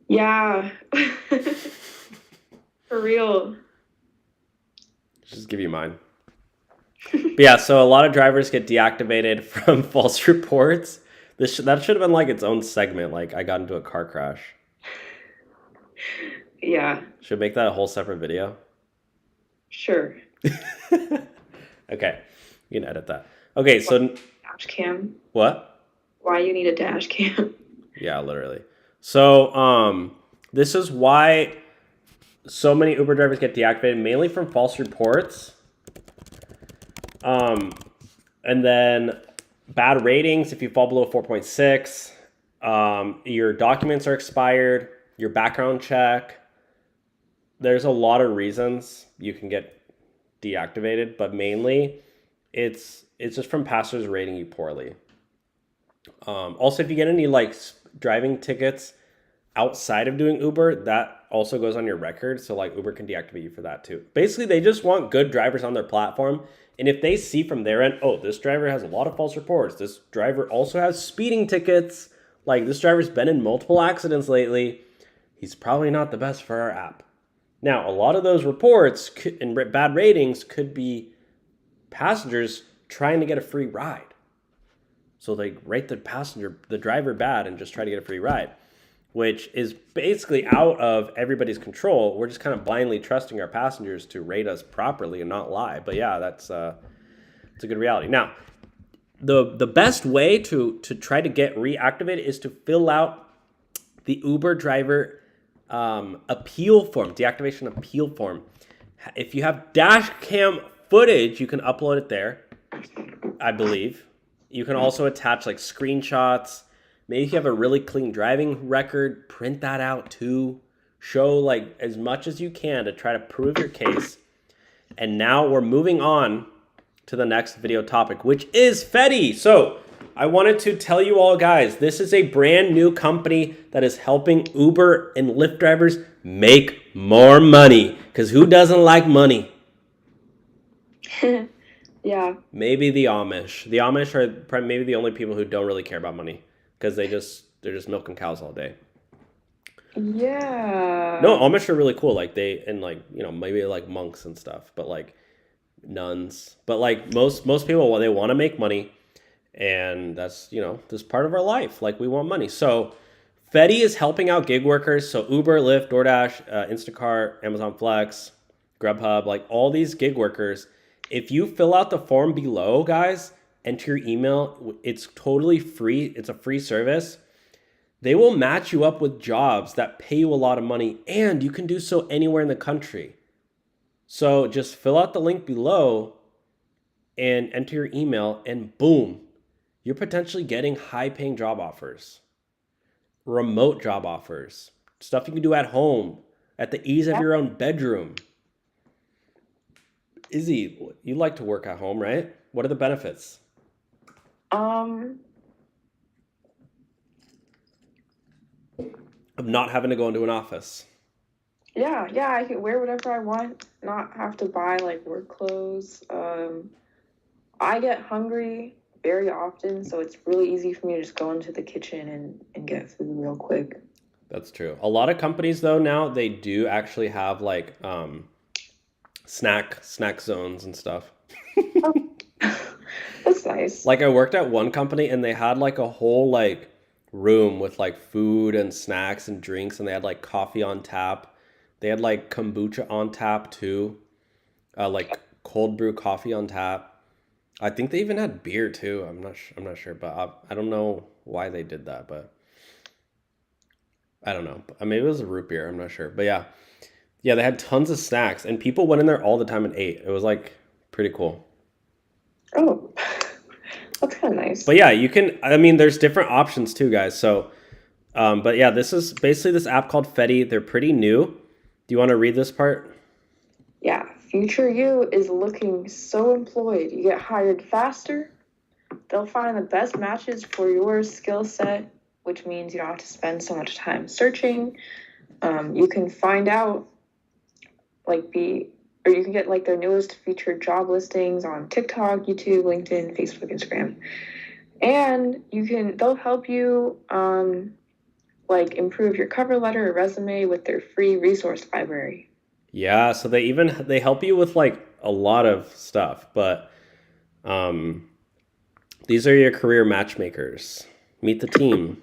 Yeah. For real. Just give you mine. But yeah, so a lot of drivers get deactivated from false reports. That should have been like its own segment. Like I got into a car crash. Yeah, Should make that a whole separate video. sure. Okay, you can edit that. Okay, so Dash cam. what? Why you need a dash cam? Yeah, literally. So this is why so many Uber drivers get deactivated, mainly from false reports. And then bad ratings if you fall below 4.6. Your documents are expired. Your background check. There's a lot of reasons you can get deactivated, but mainly it's just from passengers rating you poorly. Also, if you get any like driving tickets outside of doing Uber, that also goes on your record. So like Uber can deactivate you for that too. Basically, they just want good drivers on their platform. And if they see from their end, oh, this driver has a lot of false reports. This driver also has speeding tickets. Like this driver's been in multiple accidents lately. He's probably not the best for our app. Now, a lot of those reports and bad ratings could be passengers trying to get a free ride. So they rate the driver bad and just try to get a free ride, which is basically out of everybody's control. We're just kind of blindly trusting our passengers to rate us properly and not lie. But yeah, it's a good reality. Now, the best way to try to get reactivated is to fill out the Uber driver appeal form, deactivation appeal form. If you have dash cam footage, you can upload it there, I believe. You can also attach like screenshots. Maybe if you have a really clean driving record, print that out too. Show like as much as you can to try to prove your case. And now we're moving on to the next video topic, which is Fetti. So I wanted to tell you all, guys, this is a brand new company that is helping Uber and Lyft drivers make more money. Because who doesn't like money? Yeah. Maybe the Amish. The Amish are maybe the only people who don't really care about money because they're just milking cows all day. Yeah. No, Amish are really cool. Like maybe like monks and stuff, but like nuns. But like most people, they want to make money, and that's this part of our life. Like we want money. So Fetti is helping out gig workers. So Uber, Lyft, DoorDash, Instacart, Amazon Flex, Grubhub, like all these gig workers. If you fill out the form below, guys, enter your email. It's totally free. It's a free service. They will match you up with jobs that pay you a lot of money, and you can do so anywhere in the country. So just fill out the link below and enter your email, and boom, you're potentially getting high-paying job offers, remote job offers, stuff you can do at home, at the ease of your own bedroom. Izzy, you like to work at home, right? What are the benefits? Of not having to go into an office. Yeah, I can wear whatever I want, not have to buy like work clothes. I get hungry very often, so it's really easy for me to just go into the kitchen and get food real quick. That's true. A lot of companies though now they do actually have like snack zones and stuff. That's nice. Like I worked at one company and they had like a whole like room with like food and snacks and drinks, and they had like coffee on tap. They had like kombucha on tap too. Like cold brew coffee on tap. I think they even had beer too. I'm not sure, but I don't know why they did that, but I don't know. Maybe it was a root beer. I'm not sure, but yeah, they had tons of snacks, and people went in there all the time and ate. It was like pretty cool. Oh, that's kind of nice. But yeah, you can. I mean, there's different options too, guys. So, but yeah, this is basically this app called Fetti. They're pretty new. Do you want to read this part? Yeah. Future you is looking so employed. You get hired faster. They'll find the best matches for your skill set, which means you don't have to spend so much time searching. You can find out, you can get like their newest featured job listings on TikTok, YouTube, LinkedIn, Facebook, Instagram. And they'll help you improve your cover letter or resume with their free resource library. Yeah, so they help you with like a lot of stuff, but these are your career matchmakers. Meet the team.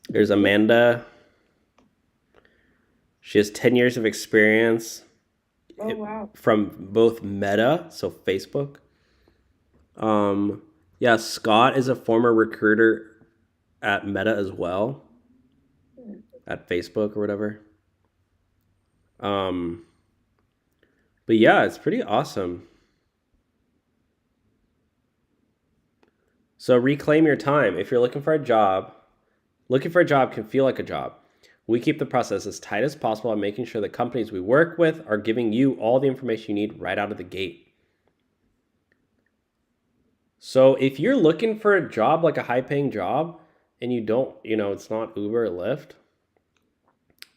There's Amanda. She has 10 years of experience. Oh, wow. From both Meta, so Facebook. Yeah, Scott is a former recruiter at Meta as well, at Facebook or whatever. But yeah, it's pretty awesome. So reclaim your time. If you're looking for a job can feel like a job. We keep the process as tight as possible on making sure the companies we work with are giving you all the information you need right out of the gate. So if you're looking for a job, like a high-paying job, and you don't, it's not Uber or Lyft,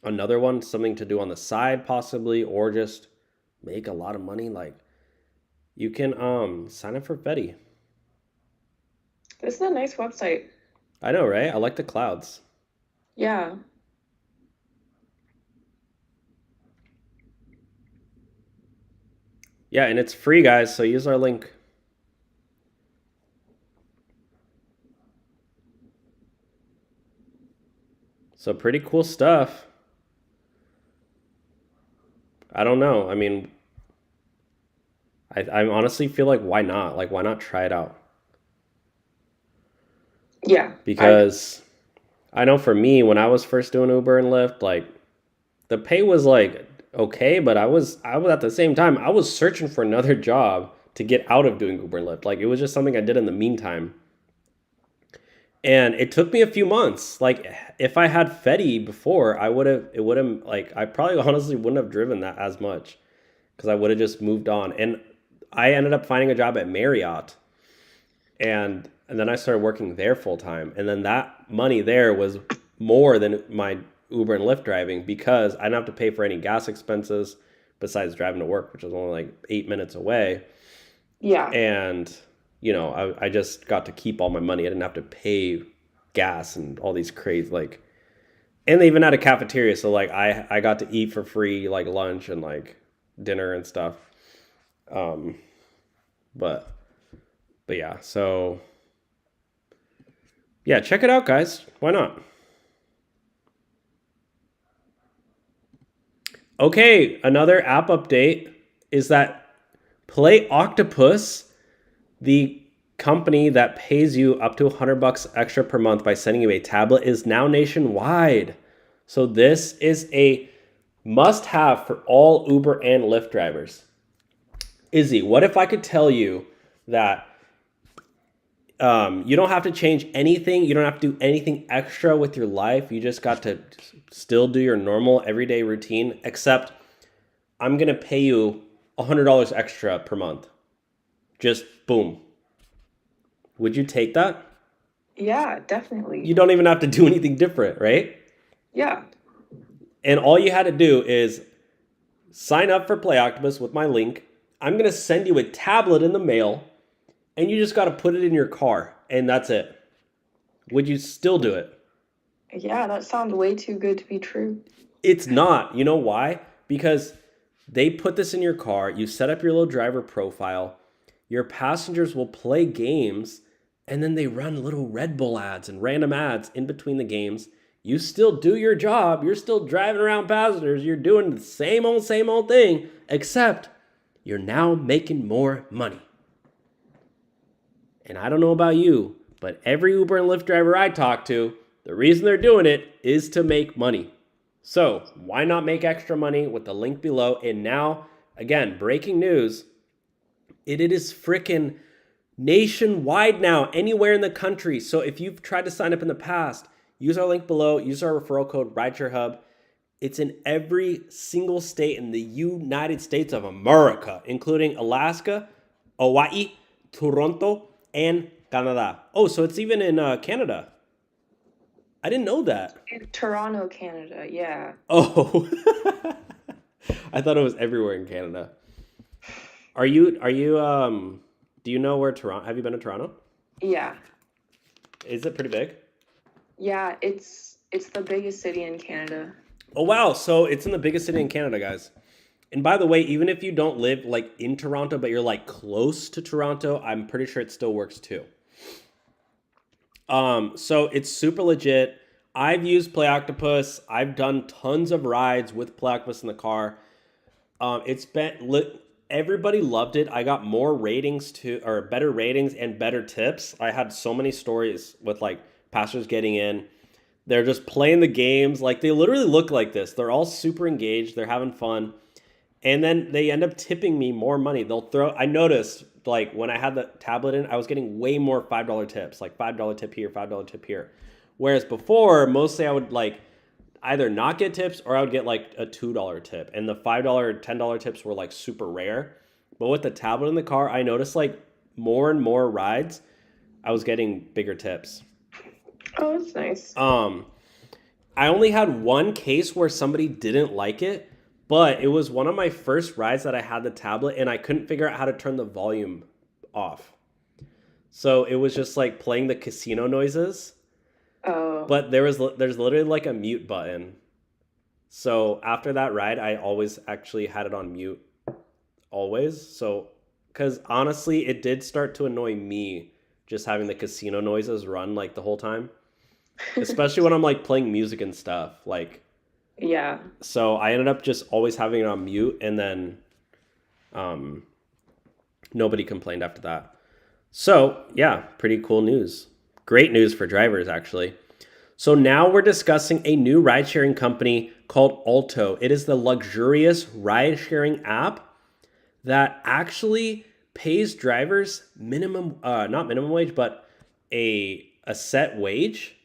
another one, something to do on the side possibly, or just make a lot of money, like you can sign up for Fetti. This is a nice website. I know, right? I like the clouds. Yeah. Yeah, and it's free, guys, so use our link. So pretty cool stuff. I don't know. I mean, I honestly feel like why not? Like, why not try it out? Yeah. Because I know for me, when I was first doing Uber and Lyft, like the pay was like okay, but I was at the same time, I was searching for another job to get out of doing Uber and Lyft. Like it was just something I did in the meantime. And it took me a few months. Like if I had Fetti before, I probably honestly wouldn't have driven that as much because I would have just moved on. And I ended up finding a job at Marriott. And then I started working there full time. And then that money there was more than my Uber and Lyft driving because I didn't have to pay for any gas expenses besides driving to work, which was only like 8 minutes away. Yeah. And, I just got to keep all my money. I didn't have to pay gas and all these crazy, and they even had a cafeteria. So like I got to eat for free, like lunch and like dinner and stuff. But yeah, so yeah, check it out, guys. Why not? Okay, another app update is that Octopus, the company that pays you up to $100 extra per month by sending you a tablet, is now nationwide. So this is a must-have for all Uber and Lyft drivers. Izzy, what if I could tell you that you don't have to change anything. You don't have to do anything extra with your life. You just got to still do your normal everyday routine, except I'm going to pay you $100 extra per month. Just boom. Would you take that? Yeah, definitely. You don't even have to do anything different, right? Yeah. And all you had to do is sign up for Play Octopus with my link. I'm going to send you a tablet in the mail. And you just got to put it in your car, and that's it. Would you still do it? Yeah, that sounds way too good to be true. It's not. You know why? Because they put this in your car. You set up your little driver profile. Your passengers will play games, and then they run little Red Bull ads and random ads in between the games. You still do your job. You're still driving around passengers. You're doing the same old thing, except you're now making more money. And I don't know about you, but every Uber and Lyft driver I talk to, the reason they're doing it is to make money. So why not make extra money with the link below? And now, again, breaking news, it is freaking nationwide now, anywhere in the country. So if you've tried to sign up in the past, use our link below, use our referral code Rideshare Hub. It's in every single state in the United States of America, including Alaska, Hawaii, Toronto, and Canada. Oh, so it's even in Canada. I didn't know that. In Toronto, Canada, yeah. Oh, I thought it was everywhere in Canada. Are you, do you know where Toronto, have you been to Toronto? Yeah. Is it pretty big? Yeah, it's the biggest city in Canada. Oh, wow. So it's in the biggest city in Canada, guys. And by the way, even if you don't live like in Toronto, but you're like close to Toronto, I'm pretty sure it still works too. So it's super legit. I've used Play Octopus. I've done tons of rides with Play Octopus in the car. It's been everybody loved it. I got more ratings or better ratings and better tips. I had so many stories with like passengers getting in. They're just playing the games. Like they literally look like this. They're all super engaged. They're having fun. And then they end up tipping me more money. I noticed like when I had the tablet in, I was getting way more $5 tips, like $5 tip here, $5 tip here. Whereas before, mostly I would like either not get tips or I would get like a $2 tip. And the $5, $10 tips were like super rare. But with the tablet in the car, I noticed like more and more rides, I was getting bigger tips. Oh, that's nice. I only had one case where somebody didn't like it, but it was one of my first rides that I had the tablet and I couldn't figure out how to turn the volume off. So it was just like playing the casino noises. Oh. But there's literally like a mute button. So after that ride, I always actually had it on mute. Always. So, because honestly, it did start to annoy me just having the casino noises run like the whole time. Especially when I'm like playing music and stuff. Like, yeah. So I ended up just always having it on mute, and then nobody complained after that. So yeah, pretty cool news. Great news for drivers, actually. So now we're discussing a new ride-sharing company called Alto. It is the luxurious ride-sharing app that actually pays drivers not minimum wage, but a set wage,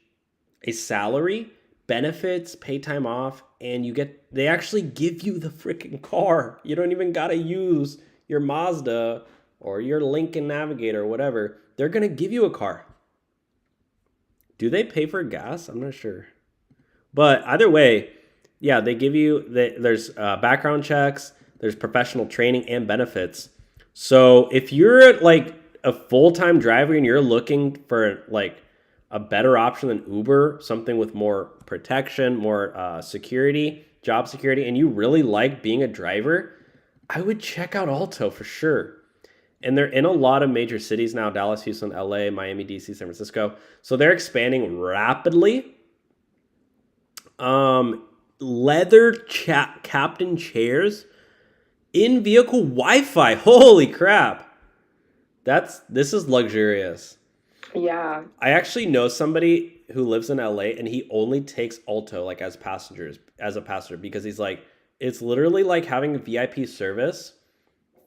a salary, benefits, pay time off, and they actually give you the freaking car. You don't even gotta use your Mazda or your Lincoln Navigator or whatever. They're gonna give you a car. Do they pay for gas? I'm not sure. But either way, yeah, they give you, there's background checks, there's professional training and benefits. So if you're like a full-time driver and you're looking for like a better option than Uber, something with more protection, more security, job security, and you really like being a driver, I would check out Alto for sure. And they're in a lot of major cities now: Dallas, Houston, LA, Miami, DC, San Francisco. So they're expanding rapidly. Leather captain chairs, in-vehicle Wi-Fi. Holy crap. This is luxurious. Yeah. I actually know somebody who lives in LA and he only takes Alto like as a passenger, because he's like, it's literally like having a VIP service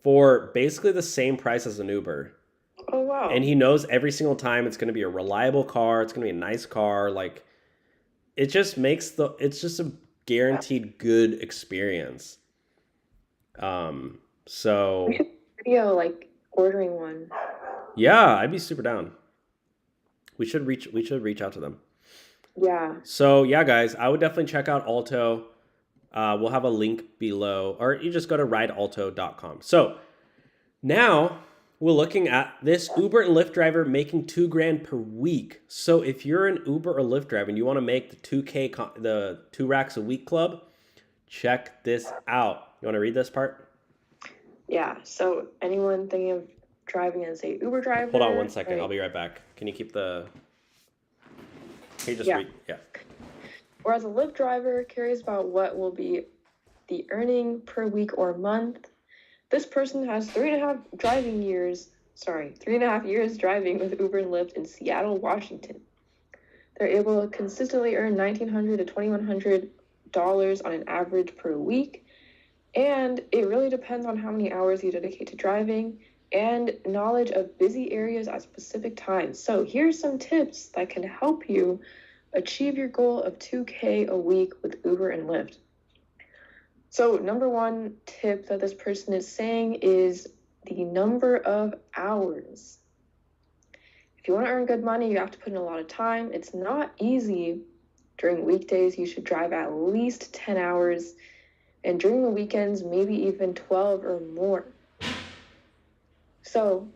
for basically the same price as an Uber. Oh, wow. And he knows every single time it's going to be a reliable car. It's going to be a nice car. Like, it's just a guaranteed good experience. So we should video like ordering one. Yeah, I'd be super down. We should reach out to them. Yeah. So yeah, guys, I would definitely check out Alto. We'll have a link below, or you just go to ridealto.com. So now we're looking at this Uber and Lyft driver making $2,000 per week. So if you're an Uber or Lyft driver and you want to make the 2K, the 2 racks a week club, check this out. You want to read this part? Yeah. So anyone thinking of driving as a Uber driver? Hold on one second. I'll be right back. Can you keep the? Can you just read? Yeah. Or as a Lyft driver, curious about what will be the earning per week or month. This person has 3.5 years driving with Uber and Lyft in Seattle, Washington. They're able to consistently earn $1,900 to $2,100 on an average per week. And it really depends on how many hours you dedicate to driving and knowledge of busy areas at specific times. So here's some tips that can help you achieve your goal of $2K a week with Uber and Lyft. So number one tip that this person is saying is the number of hours. If you want to earn good money, you have to put in a lot of time. It's not easy. During weekdays, you should drive at least 10 hours. And during the weekends, maybe even 12 or more. So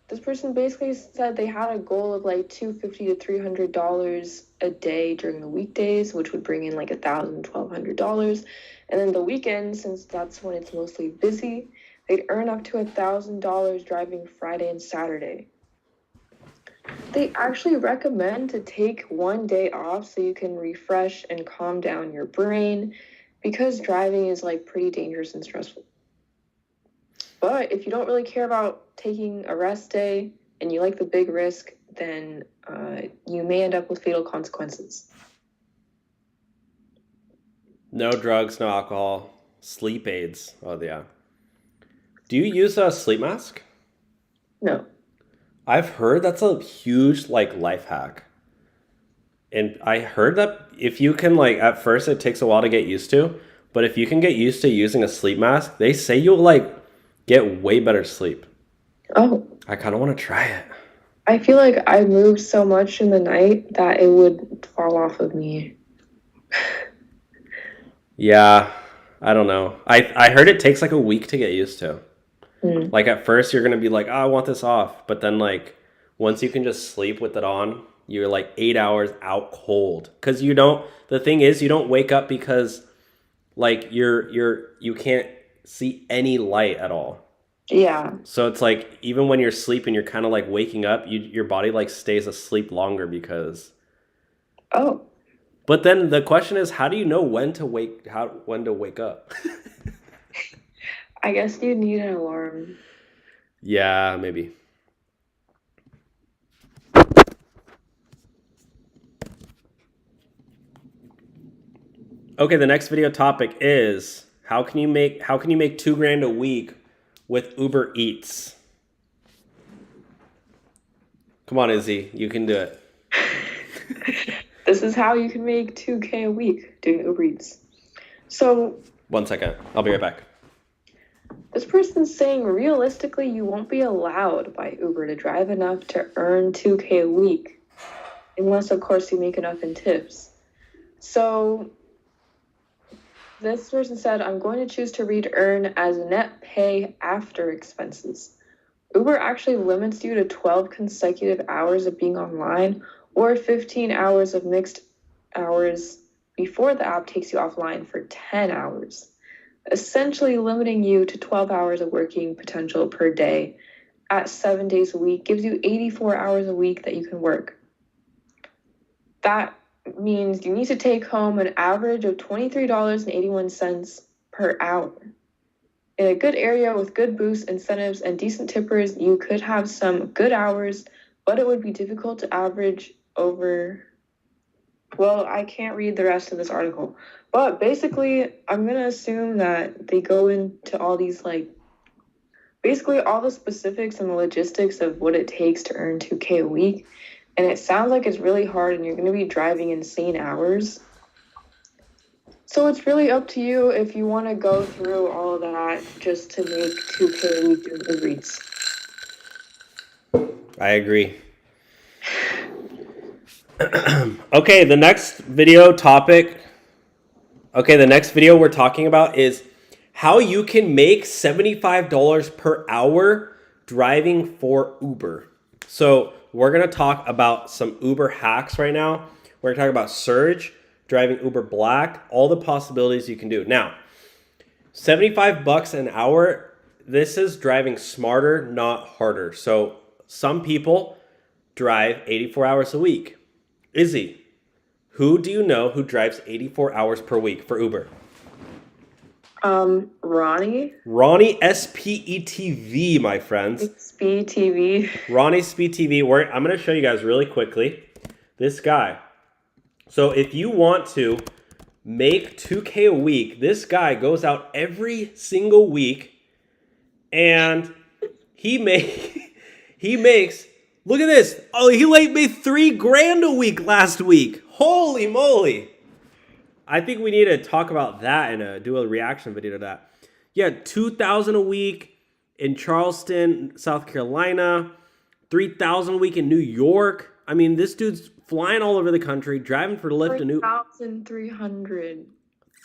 this person basically said they had a goal of like $250 to $300 a day during the weekdays, which would bring in like $1,000, $1,200. And then the weekend, since that's when it's mostly busy, they'd earn up to $1,000 driving Friday and Saturday. They actually recommend to take one day off so you can refresh and calm down your brain, because driving is like pretty dangerous and stressful. But if you don't really care about taking a rest day and you like the big risk, then you may end up with fatal consequences. No drugs, no alcohol, sleep aids. Oh, yeah. Do you use a sleep mask? No. I've heard that's a huge life hack. And I heard that if you can at first it takes a while to get used to, but if you can get used to using a sleep mask, they say you'll get way better sleep. Oh. I kind of want to try it. I feel like I moved so much in the night that it would fall off of me. Yeah, I don't know. I heard it takes a week to get used to. At first you're gonna be like, oh, I want this off, but then once you can just sleep with it on, you're 8 hours out cold. Because the thing is, you don't wake up because you can't see any light at all. Yeah. So it's even when you're sleeping, you're kind of waking up, your body stays asleep longer because. Oh. But then the question is, how do you know when to wake up? I guess you need an alarm. Yeah, maybe. Okay, the next video topic is how can you make $2,000 a week with Uber Eats? Come on, Izzy, you can do it. This is how you can make $2,000 a week doing Uber Eats. So 1 second, I'll be right back. This person's saying realistically you won't be allowed by Uber to drive enough to earn $2,000 a week, unless of course you make enough in tips. So this person said, I'm going to choose to read earn as net pay after expenses. Uber actually limits you to 12 consecutive hours of being online or 15 hours of mixed hours before the app takes you offline for 10 hours, essentially limiting you to 12 hours of working potential per day at 7 days a week, gives you 84 hours a week that you can work. That means you need to take home an average of $23.81 per hour. In a good area with good boosts, incentives, and decent tippers, you could have some good hours, but it would be difficult to average over. Well, I can't read the rest of this article, but basically, I'm going to assume that they go into all these, basically all the specifics and the logistics of what it takes to earn $2,000 a week. And it sounds like it's really hard and you're going to be driving insane hours. So it's really up to you if you want to go through all of that just to make $2,000 a week doing Uber Eats. I agree. Okay, the next video we're talking about is how you can make $75 per hour driving for Uber. So we're going to talk about some Uber hacks right now. We're going to talk about Surge, driving Uber Black, all the possibilities you can do. Now, $75 an hour, this is driving smarter, not harder. So some people drive 84 hours a week. Izzy, who do you know who drives 84 hours per week for Uber? Ronnie. Ronnie SPE Tv, my friends. SPE Tv. Ronnie SPE Tv. I'm going to show you guys really quickly this guy. So if you want to make $2,000 a week, this guy goes out every single week and he makes, look at this. Oh, he made $3,000 a week last week. Holy moly. I think we need to talk about that and do a reaction video to that. Yeah, $2,000 a week in Charleston, South Carolina, $3,000 a week in New York. I mean, this dude's flying all over the country, driving for Lyft. $3,300.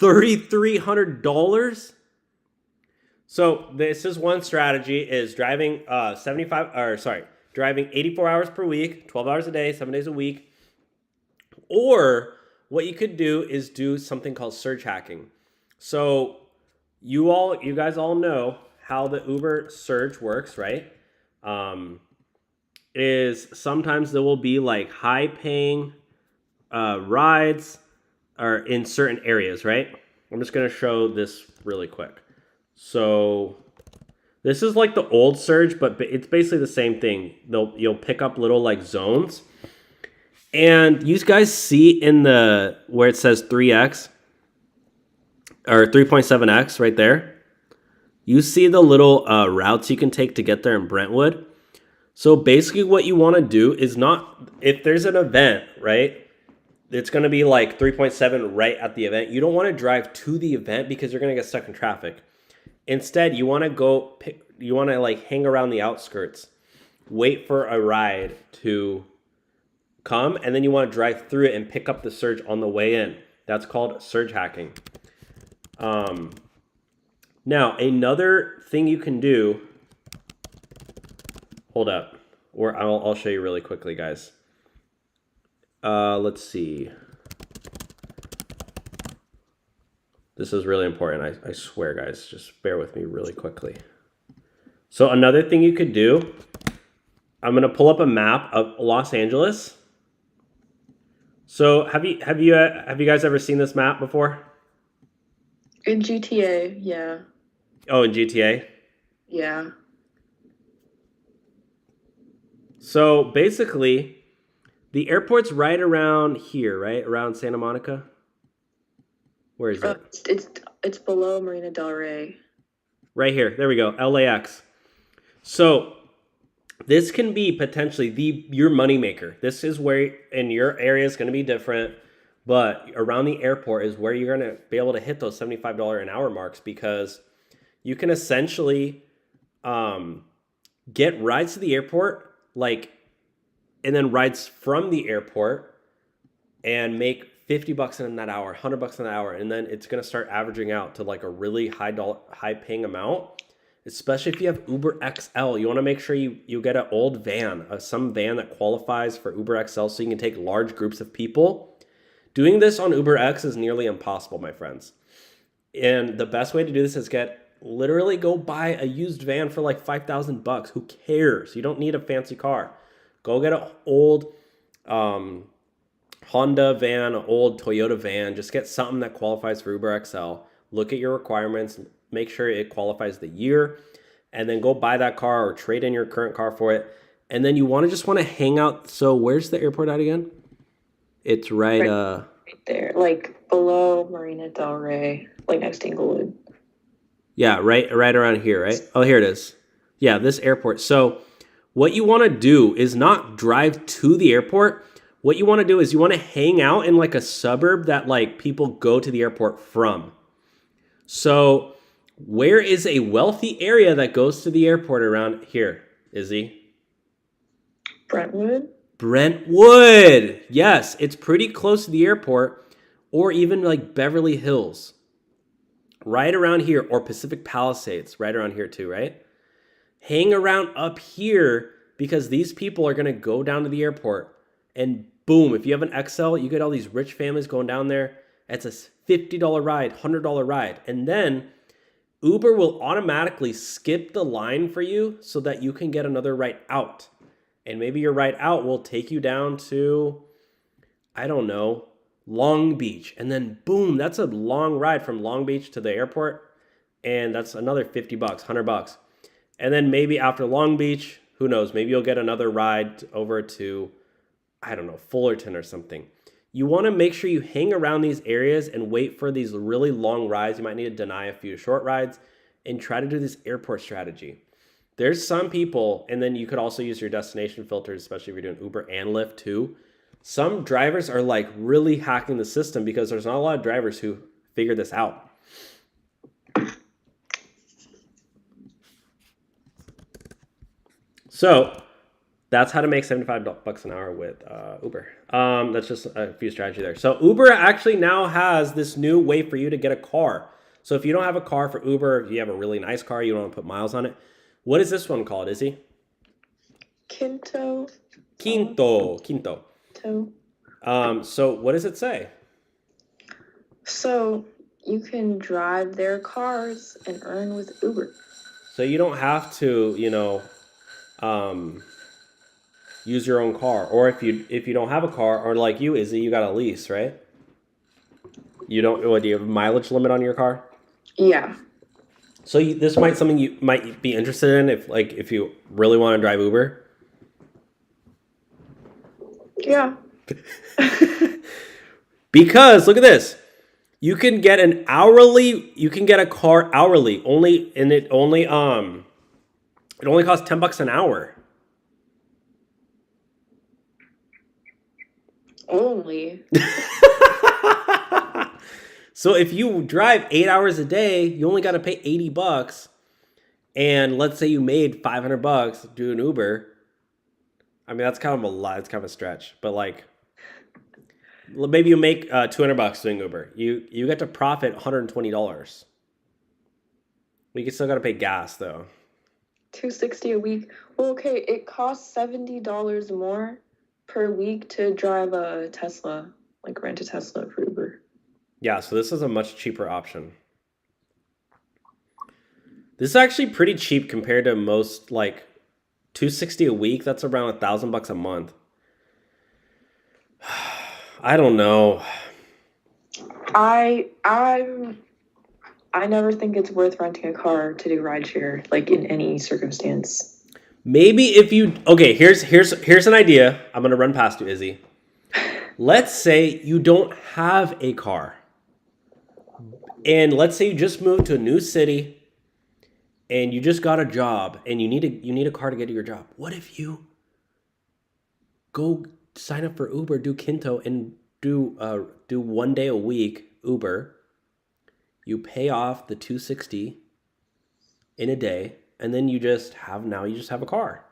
$3,300. So this is one strategy: is driving driving 84 hours per week, 12 hours a day, 7 days a week, or what you could do is do something called surge hacking. So you guys all know how the Uber surge works, right? Um, is sometimes there will be like high paying rides or in certain areas, right? I'm just gonna show this really quick. So this is like the old surge, but it's basically the same thing. You'll pick up little like zones, and you guys see in the where it says 3x or 3.7x right there. You see the little routes you can take to get there in Brentwood. So basically, what you want to do is not, if there's an event, right? It's going to be like 3.7 right at the event. You don't want to drive to the event because you're going to get stuck in traffic. Instead, you want to like hang around the outskirts, wait for a ride to come, and then you want to drive through it and pick up the surge on the way in. That's called surge hacking. Now, another thing you can do, hold up, or I'll show you really quickly, guys. Let's see. This is really important. I swear, guys, just bear with me really quickly. So another thing you could do, I'm gonna pull up a map of Los Angeles. So have you guys ever seen this map before? In GTA, yeah. Oh, in GTA? Yeah. So basically, the airport's right around here, right? Around Santa Monica? Where is it? It's below Marina Del Rey. Right here. There we go. LAX. So this can be potentially your moneymaker. This is where in your area is going to be different, but around the airport is where you're going to be able to hit those $75 an hour marks because you can essentially get rides to the airport, and then rides from the airport and make $50 in that hour, $100 in that hour, and then it's going to start averaging out to like a really high paying amount. Especially if you have Uber XL, you want to make sure you get an old van, some van that qualifies for Uber XL so you can take large groups of people. Doing this on Uber X is nearly impossible, my friends. And the best way to do this is literally go buy a used van for like $5,000. Who cares? You don't need a fancy car. Go get an old Honda van, an old Toyota van. Just get something that qualifies for Uber XL. Look at your requirements. Make sure it qualifies the year, and then go buy that car or trade in your current car for it. And then you want to hang out. So where's the airport at again? It's right there, like below Marina Del Rey, like next to Inglewood. Yeah, right around here, right? Oh, here it is. Yeah, this airport. So what you want to do is not drive to the airport. What you want to do is you want to hang out in like a suburb that like people go to the airport from. So where is a wealthy area that goes to the airport around here, Izzy? Brentwood? Brentwood! Yes, it's pretty close to the airport, or even like Beverly Hills. Right around here, or Pacific Palisades, right around here too, right? Hang around up here because these people are going to go down to the airport. And boom, if you have an XL, you get all these rich families going down there. It's a $50 ride, $100 ride. And then Uber will automatically skip the line for you so that you can get another ride out. And maybe your ride out will take you down to, I don't know, Long Beach. And then boom, that's a long ride from Long Beach to the airport. And that's another $50, $100. And then maybe after Long Beach, who knows, maybe you'll get another ride over to, I don't know, Fullerton or something. You want to make sure you hang around these areas and wait for these really long rides. You might need to deny a few short rides and try to do this airport strategy. There's some people, and then you could also use your destination filters, especially if you're doing Uber and Lyft too. Some drivers are like really hacking the system because there's not a lot of drivers who figure this out. So that's how to make $75 an hour with Uber. That's just a few strategies there. So Uber actually now has this new way for you to get a car. So if you don't have a car for Uber, if you have a really nice car, you don't want to put miles on it. What is this one called, Izzy? Quinto. So what does it say? So you can drive their cars and earn with Uber. So you don't have to, use your own car. Or if you don't have a car, or like you, Izzy, you got a lease, right? You don't. What, do you have a mileage limit on your car? Yeah. So this might something you might be interested in if you really want to drive Uber. Yeah. Because look at this. You can get you can get a car hourly it only costs $10 an hour. Only. So if you drive 8 hours a day, you only got to pay $80. And let's say you made $500 doing Uber. I mean, that's kind of a lot. It's kind of a stretch, but like, maybe you make $200 doing Uber. You get to profit $120. We can still got to pay gas though. $260 a week. Well, okay, it costs $70 more per week to drive a Tesla, like rent a Tesla for Uber. Yeah, so this is a much cheaper option. This is actually pretty cheap compared to most, like $260 a week. That's around $1,000 a month. I don't know. I never think it's worth renting a car to do rideshare, like in any circumstance. Maybe if you here's an idea. I'm gonna run past you, Izzy. Let's say you don't have a car. And let's say you just moved to a new city and you just got a job and you need a car to get to your job. What if you go sign up for Uber, do Kinto, and do 1 day a week Uber? You pay off the $260 in a day, and then you just have a car.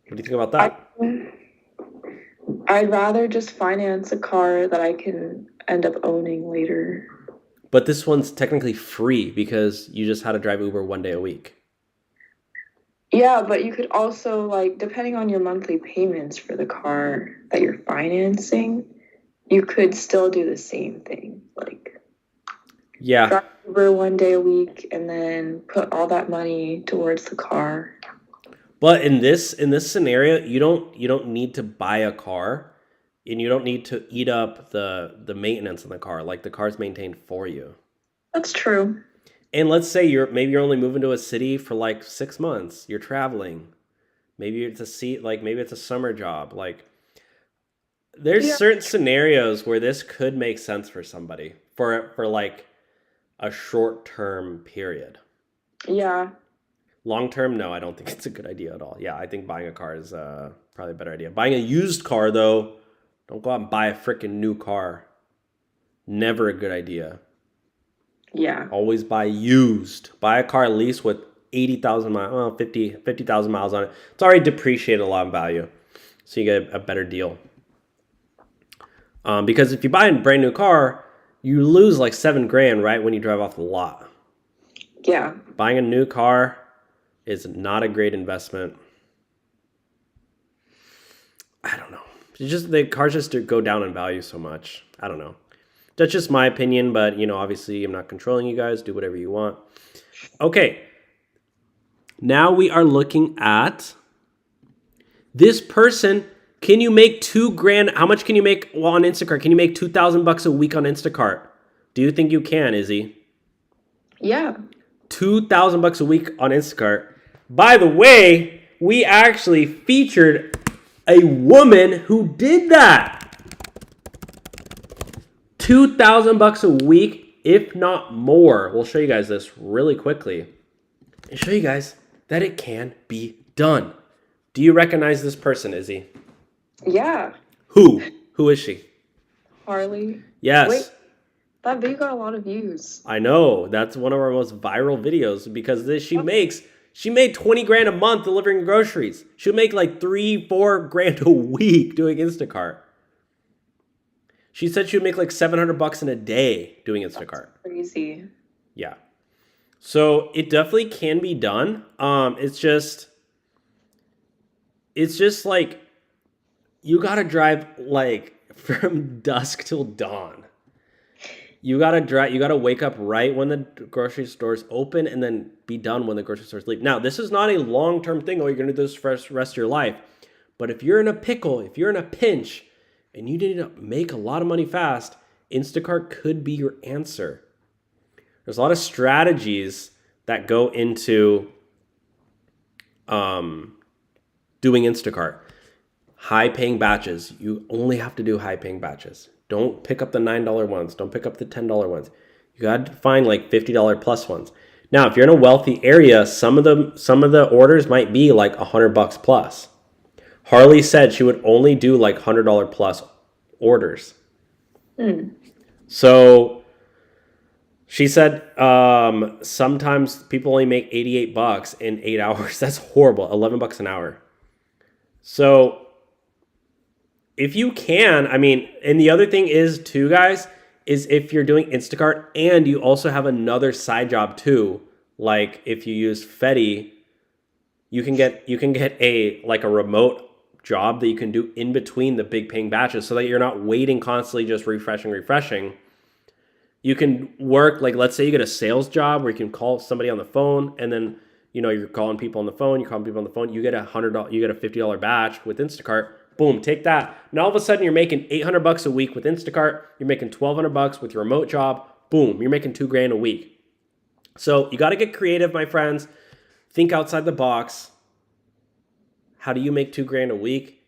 What do you think about that? I'd rather just finance a car that I can end up owning later. But this one's technically free because you just had to drive Uber 1 day a week. Yeah, but you could also, like, depending on your monthly payments for the car that you're financing, you could still do the same thing. Like, yeah, drive Uber 1 day a week and then put all that money towards the car. But in this scenario, you don't need to buy a car, and you don't need to eat up the maintenance in the car. Like, the car's maintained for you. That's true. And let's say you're only moving to a city for like 6 months. You're traveling. Maybe it's a summer job. Like, there's certain scenarios where this could make sense for somebody for like a short-term period. Yeah. Long-term, no, I don't think it's a good idea at all. Yeah, I think buying a car is probably a better idea. Buying a used car, though, don't go out and buy a freaking new car. Never a good idea. Yeah. Always buy used. Buy a car at least with 80,000 miles, well, 50,000 miles on it. It's already depreciated a lot in value. So you get a better deal. Because if you buy a brand new car, you lose like $7,000 right when you drive off the lot. Yeah. Buying a new car is not a great investment. I don't know. The cars just go down in value so much. I don't know. That's just my opinion, but obviously I'm not controlling you guys. Do whatever you want. Okay. Now we are looking at this person. Can you make $2,000? How much can you make on Instacart? Can you make $2,000 a week on Instacart? Do you think you can, Izzy? Yeah. $2,000 a week on Instacart. By the way, we actually featured a woman who did that. $2,000 a week, if not more. We'll show you guys this really quickly and show you guys that it can be done. Do you recognize this person, Izzy? Yeah. Who? Who is she? Harley. Yes. Wait, that video got a lot of views. I know. That's one of our most viral videos because she made $20,000 a month delivering groceries. She'll make like $3-4 a week doing Instacart. She said she would make like $700 in a day doing Instacart. That's crazy. Yeah. So it definitely can be done. It's just like you got to drive like from dusk till dawn. You got to drive, you got to wake up right when the grocery stores open and then be done when the grocery stores leave. Now, this is not a long-term thing. Oh, you're going to do this for the rest of your life. But if you're in a pickle, if you're in a pinch and you need to make a lot of money fast, Instacart could be your answer. There's a lot of strategies that go into doing Instacart. High-paying batches. You only have to do high-paying batches. Don't pick up the $9 ones. Don't pick up the $10 ones. You got to find like $50 plus ones. Now, if you're in a wealthy area, some of the orders might be like $100 plus. Harley said she would only do like $100 plus orders. So she said sometimes people only make $88 in 8 hours. That's horrible. $11 an hour. So if you can, I mean, and the other thing is too, guys, is if you're doing Instacart and you also have another side job too, like if you use Fetti, you can get a remote job that you can do in between the big paying batches so that you're not waiting constantly just refreshing. You can work, like let's say you get a sales job where you can call somebody on the phone and then you're calling people on the phone, you get you get a $50 batch with Instacart. Boom, take that. Now all of a sudden you're making $800 a week with Instacart. You're making $1,200 with your remote job. Boom, you're making $2,000 a week. So you got to get creative, my friends. Think outside the box. How do you make $2,000 a week?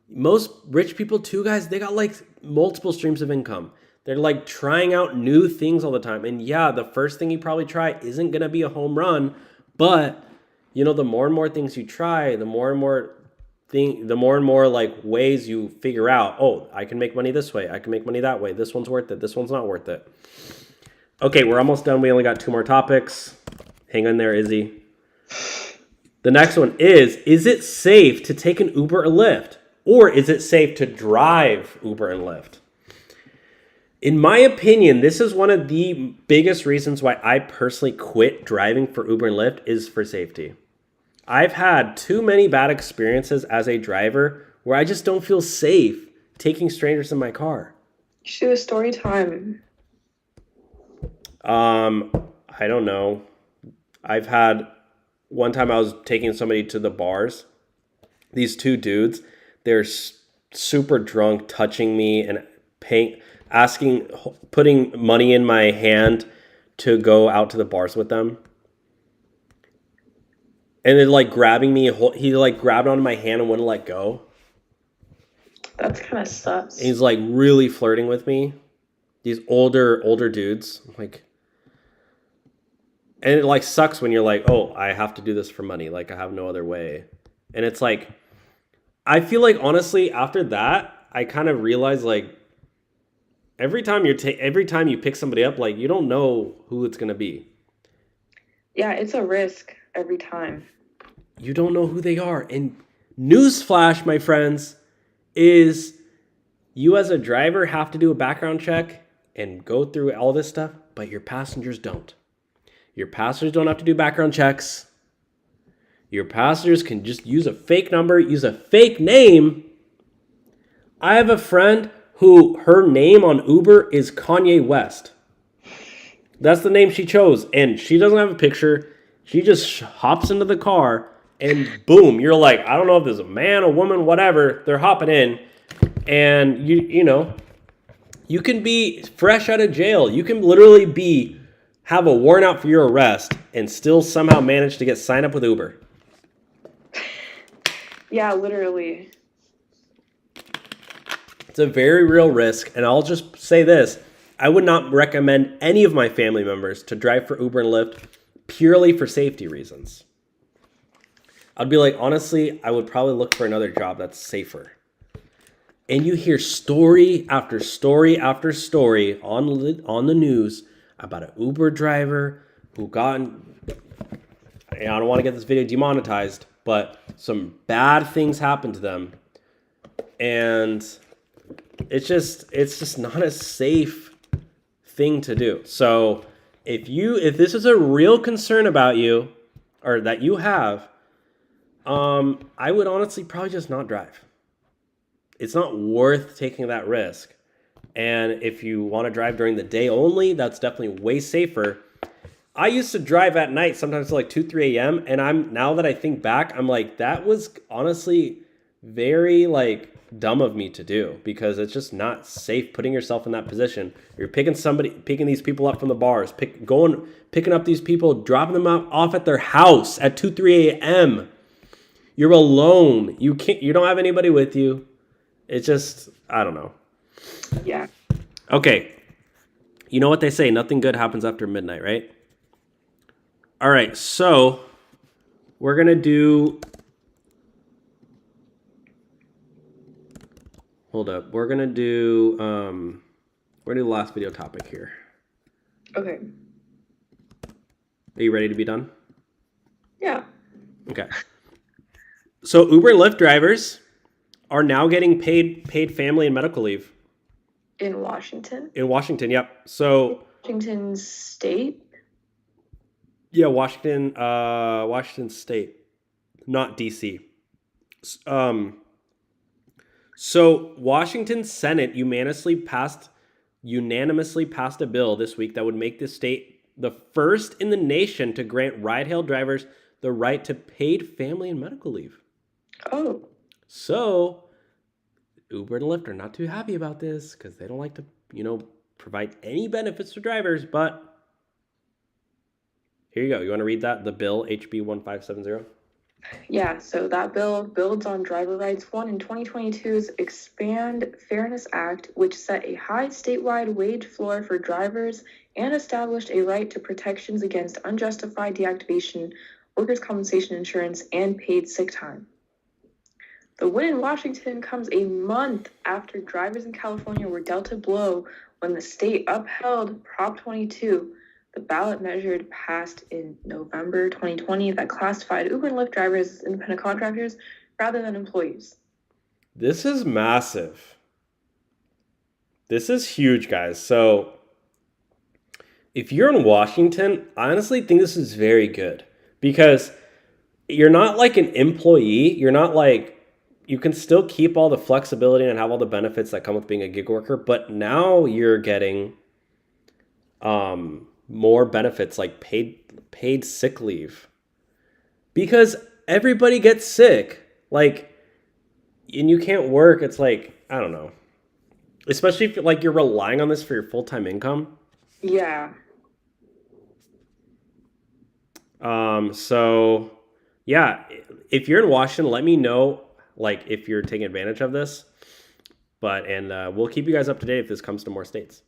Most rich people too, guys, they got like multiple streams of income. They're like trying out new things all the time. And yeah, the first thing you probably try isn't going to be a home run, but the more and more things you try, the more and more like ways you figure out, oh, I can make money this way. I can make money that way. This one's worth it. This one's not worth it. Okay, we're almost done. We only got 2 more topics. Hang on there, Izzy. The next one is it safe to take an Uber or Lyft? Or is it safe to drive Uber and Lyft? In my opinion, this is one of the biggest reasons why I personally quit driving for Uber and Lyft is for safety. I've had too many bad experiences as a driver where I just don't feel safe taking strangers in my car. You should do a story time. I don't know. I've had one time I was taking somebody to the bars. These 2 dudes, they're super drunk, touching me and putting money in my hand to go out to the bars with them. And then like grabbing me, he like grabbed onto my hand and wouldn't let go. That's kind of sus. And he's like really flirting with me. These older dudes. Like, and it like sucks when you're like, oh, I have to do this for money. Like I have no other way. And it's like, I feel like honestly after that, I kind of realized like every time you pick somebody up, like you don't know who it's gonna be. Yeah, it's a risk every time. You don't know who they are. And newsflash, my friends, is you as a driver have to do a background check and go through all this stuff, but your passengers don't. Your passengers don't have to do background checks. Your passengers can just use a fake number, use a fake name. I have a friend who her name on Uber is Kanye West. That's the name she chose. And she doesn't have a picture. She just hops into the car and boom, you're like, I don't know if there's a man, a woman, whatever. They're hopping in and you can be fresh out of jail. You can literally have a warrant out for your arrest and still somehow manage to get signed up with Uber. Yeah, literally. It's a very real risk. And I'll just say this. I would not recommend any of my family members to drive for Uber and Lyft purely for safety reasons. I'd be like, honestly, I would probably look for another job that's safer. And you hear story after story after story on the news about an Uber driver who I don't want to get this video demonetized, but some bad things happened to them. And it's just not a safe thing to do. So if this is a real concern about you or that you have, I would honestly probably just not drive. it's not worth taking that risk. And if you want to drive during the day only, that's definitely way safer. I used to drive at night, sometimes till like 2, 3 a.m. And now that I think back, I'm like, that was honestly very like dumb of me to do, because it's just not safe putting yourself in that position. You're picking these people up from the bars, picking up these people, dropping them off at their house at 2, 3 a.m. You're alone. You don't have anybody with you. It's just, I don't know. Yeah. Okay. You know what they say, nothing good happens after midnight, right? All right, so we're going to do, hold up. We're going to do the last video topic here. Okay. Are you ready to be done? Yeah. Okay. So Uber and Lyft drivers are now getting paid family and medical leave. In Washington? In Washington, yep. So Washington State? yeah, Washington State, not DC. So Washington Senate unanimously passed a bill this week that would make the state the first in the nation to grant ride-hail drivers the right to paid family and medical leave. Oh. So Uber and Lyft are not too happy about this because they don't like to, provide any benefits to drivers. But here you go. You want to read that? The bill, HB 1570? Yeah, so that bill builds on driver rights won in 2022's Expand Fairness Act, which set a high statewide wage floor for drivers and established a right to protections against unjustified deactivation, workers' compensation insurance, and paid sick time. The win in Washington comes a month after drivers in California were dealt a blow when the state upheld Prop 22, the ballot measure passed in November 2020 that classified Uber and Lyft drivers as independent contractors rather than employees. This is massive. This is huge, guys. So if you're in Washington, I honestly think this is very good, because you're not like an employee. You're not like, you can still keep all the flexibility and have all the benefits that come with being a gig worker, but now you're getting more benefits like paid sick leave, because everybody gets sick, like, and you can't work. It's like, I don't know, especially if like you're relying on this for your full-time income. Yeah. So yeah, if you're in Washington, let me know like if you're taking advantage of this, and we'll keep you guys up to date if this comes to more states.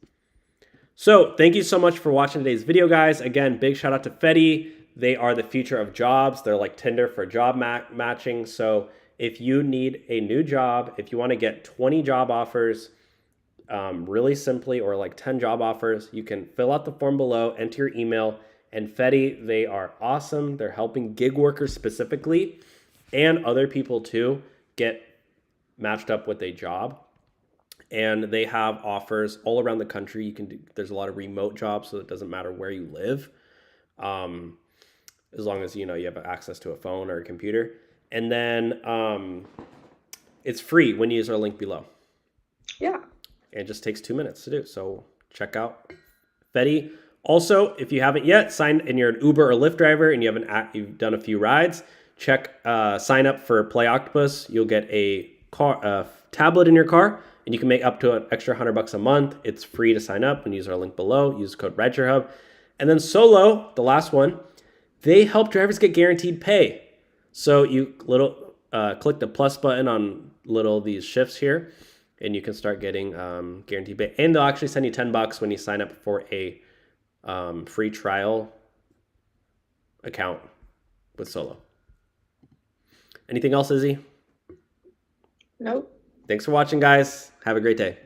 So thank you so much for watching today's video, guys. Again, big shout out to Fetti. They are the future of jobs. They're like Tinder for job matching. So if you need a new job, if you want to get 20 job offers really simply, or like 10 job offers, you can fill out the form below, enter your email, and Fetti, they are awesome. They're helping gig workers specifically, and other people too, get matched up with a job. And they have offers all around the country. There's a lot of remote jobs, so it doesn't matter where you live, as long as you have access to a phone or a computer. And then it's free when you use our link below. Yeah. And it just takes 2 minutes to do. So check out Fetti. Also, if you haven't yet signed, and you're an Uber or Lyft driver and you've done a few rides, sign up for Play Octopus. You'll get a tablet in your car, and you can make up to an extra $100 a month. It's free to sign up and use our link below. Use code RideshareHub. And then Solo, the last one, they help drivers get guaranteed pay. So you click the plus button on these shifts here, and you can start getting guaranteed pay. And they'll actually send you $10 when you sign up for a free trial account with Solo. Anything else, Izzy? Nope. Thanks for watching, guys. Have a great day.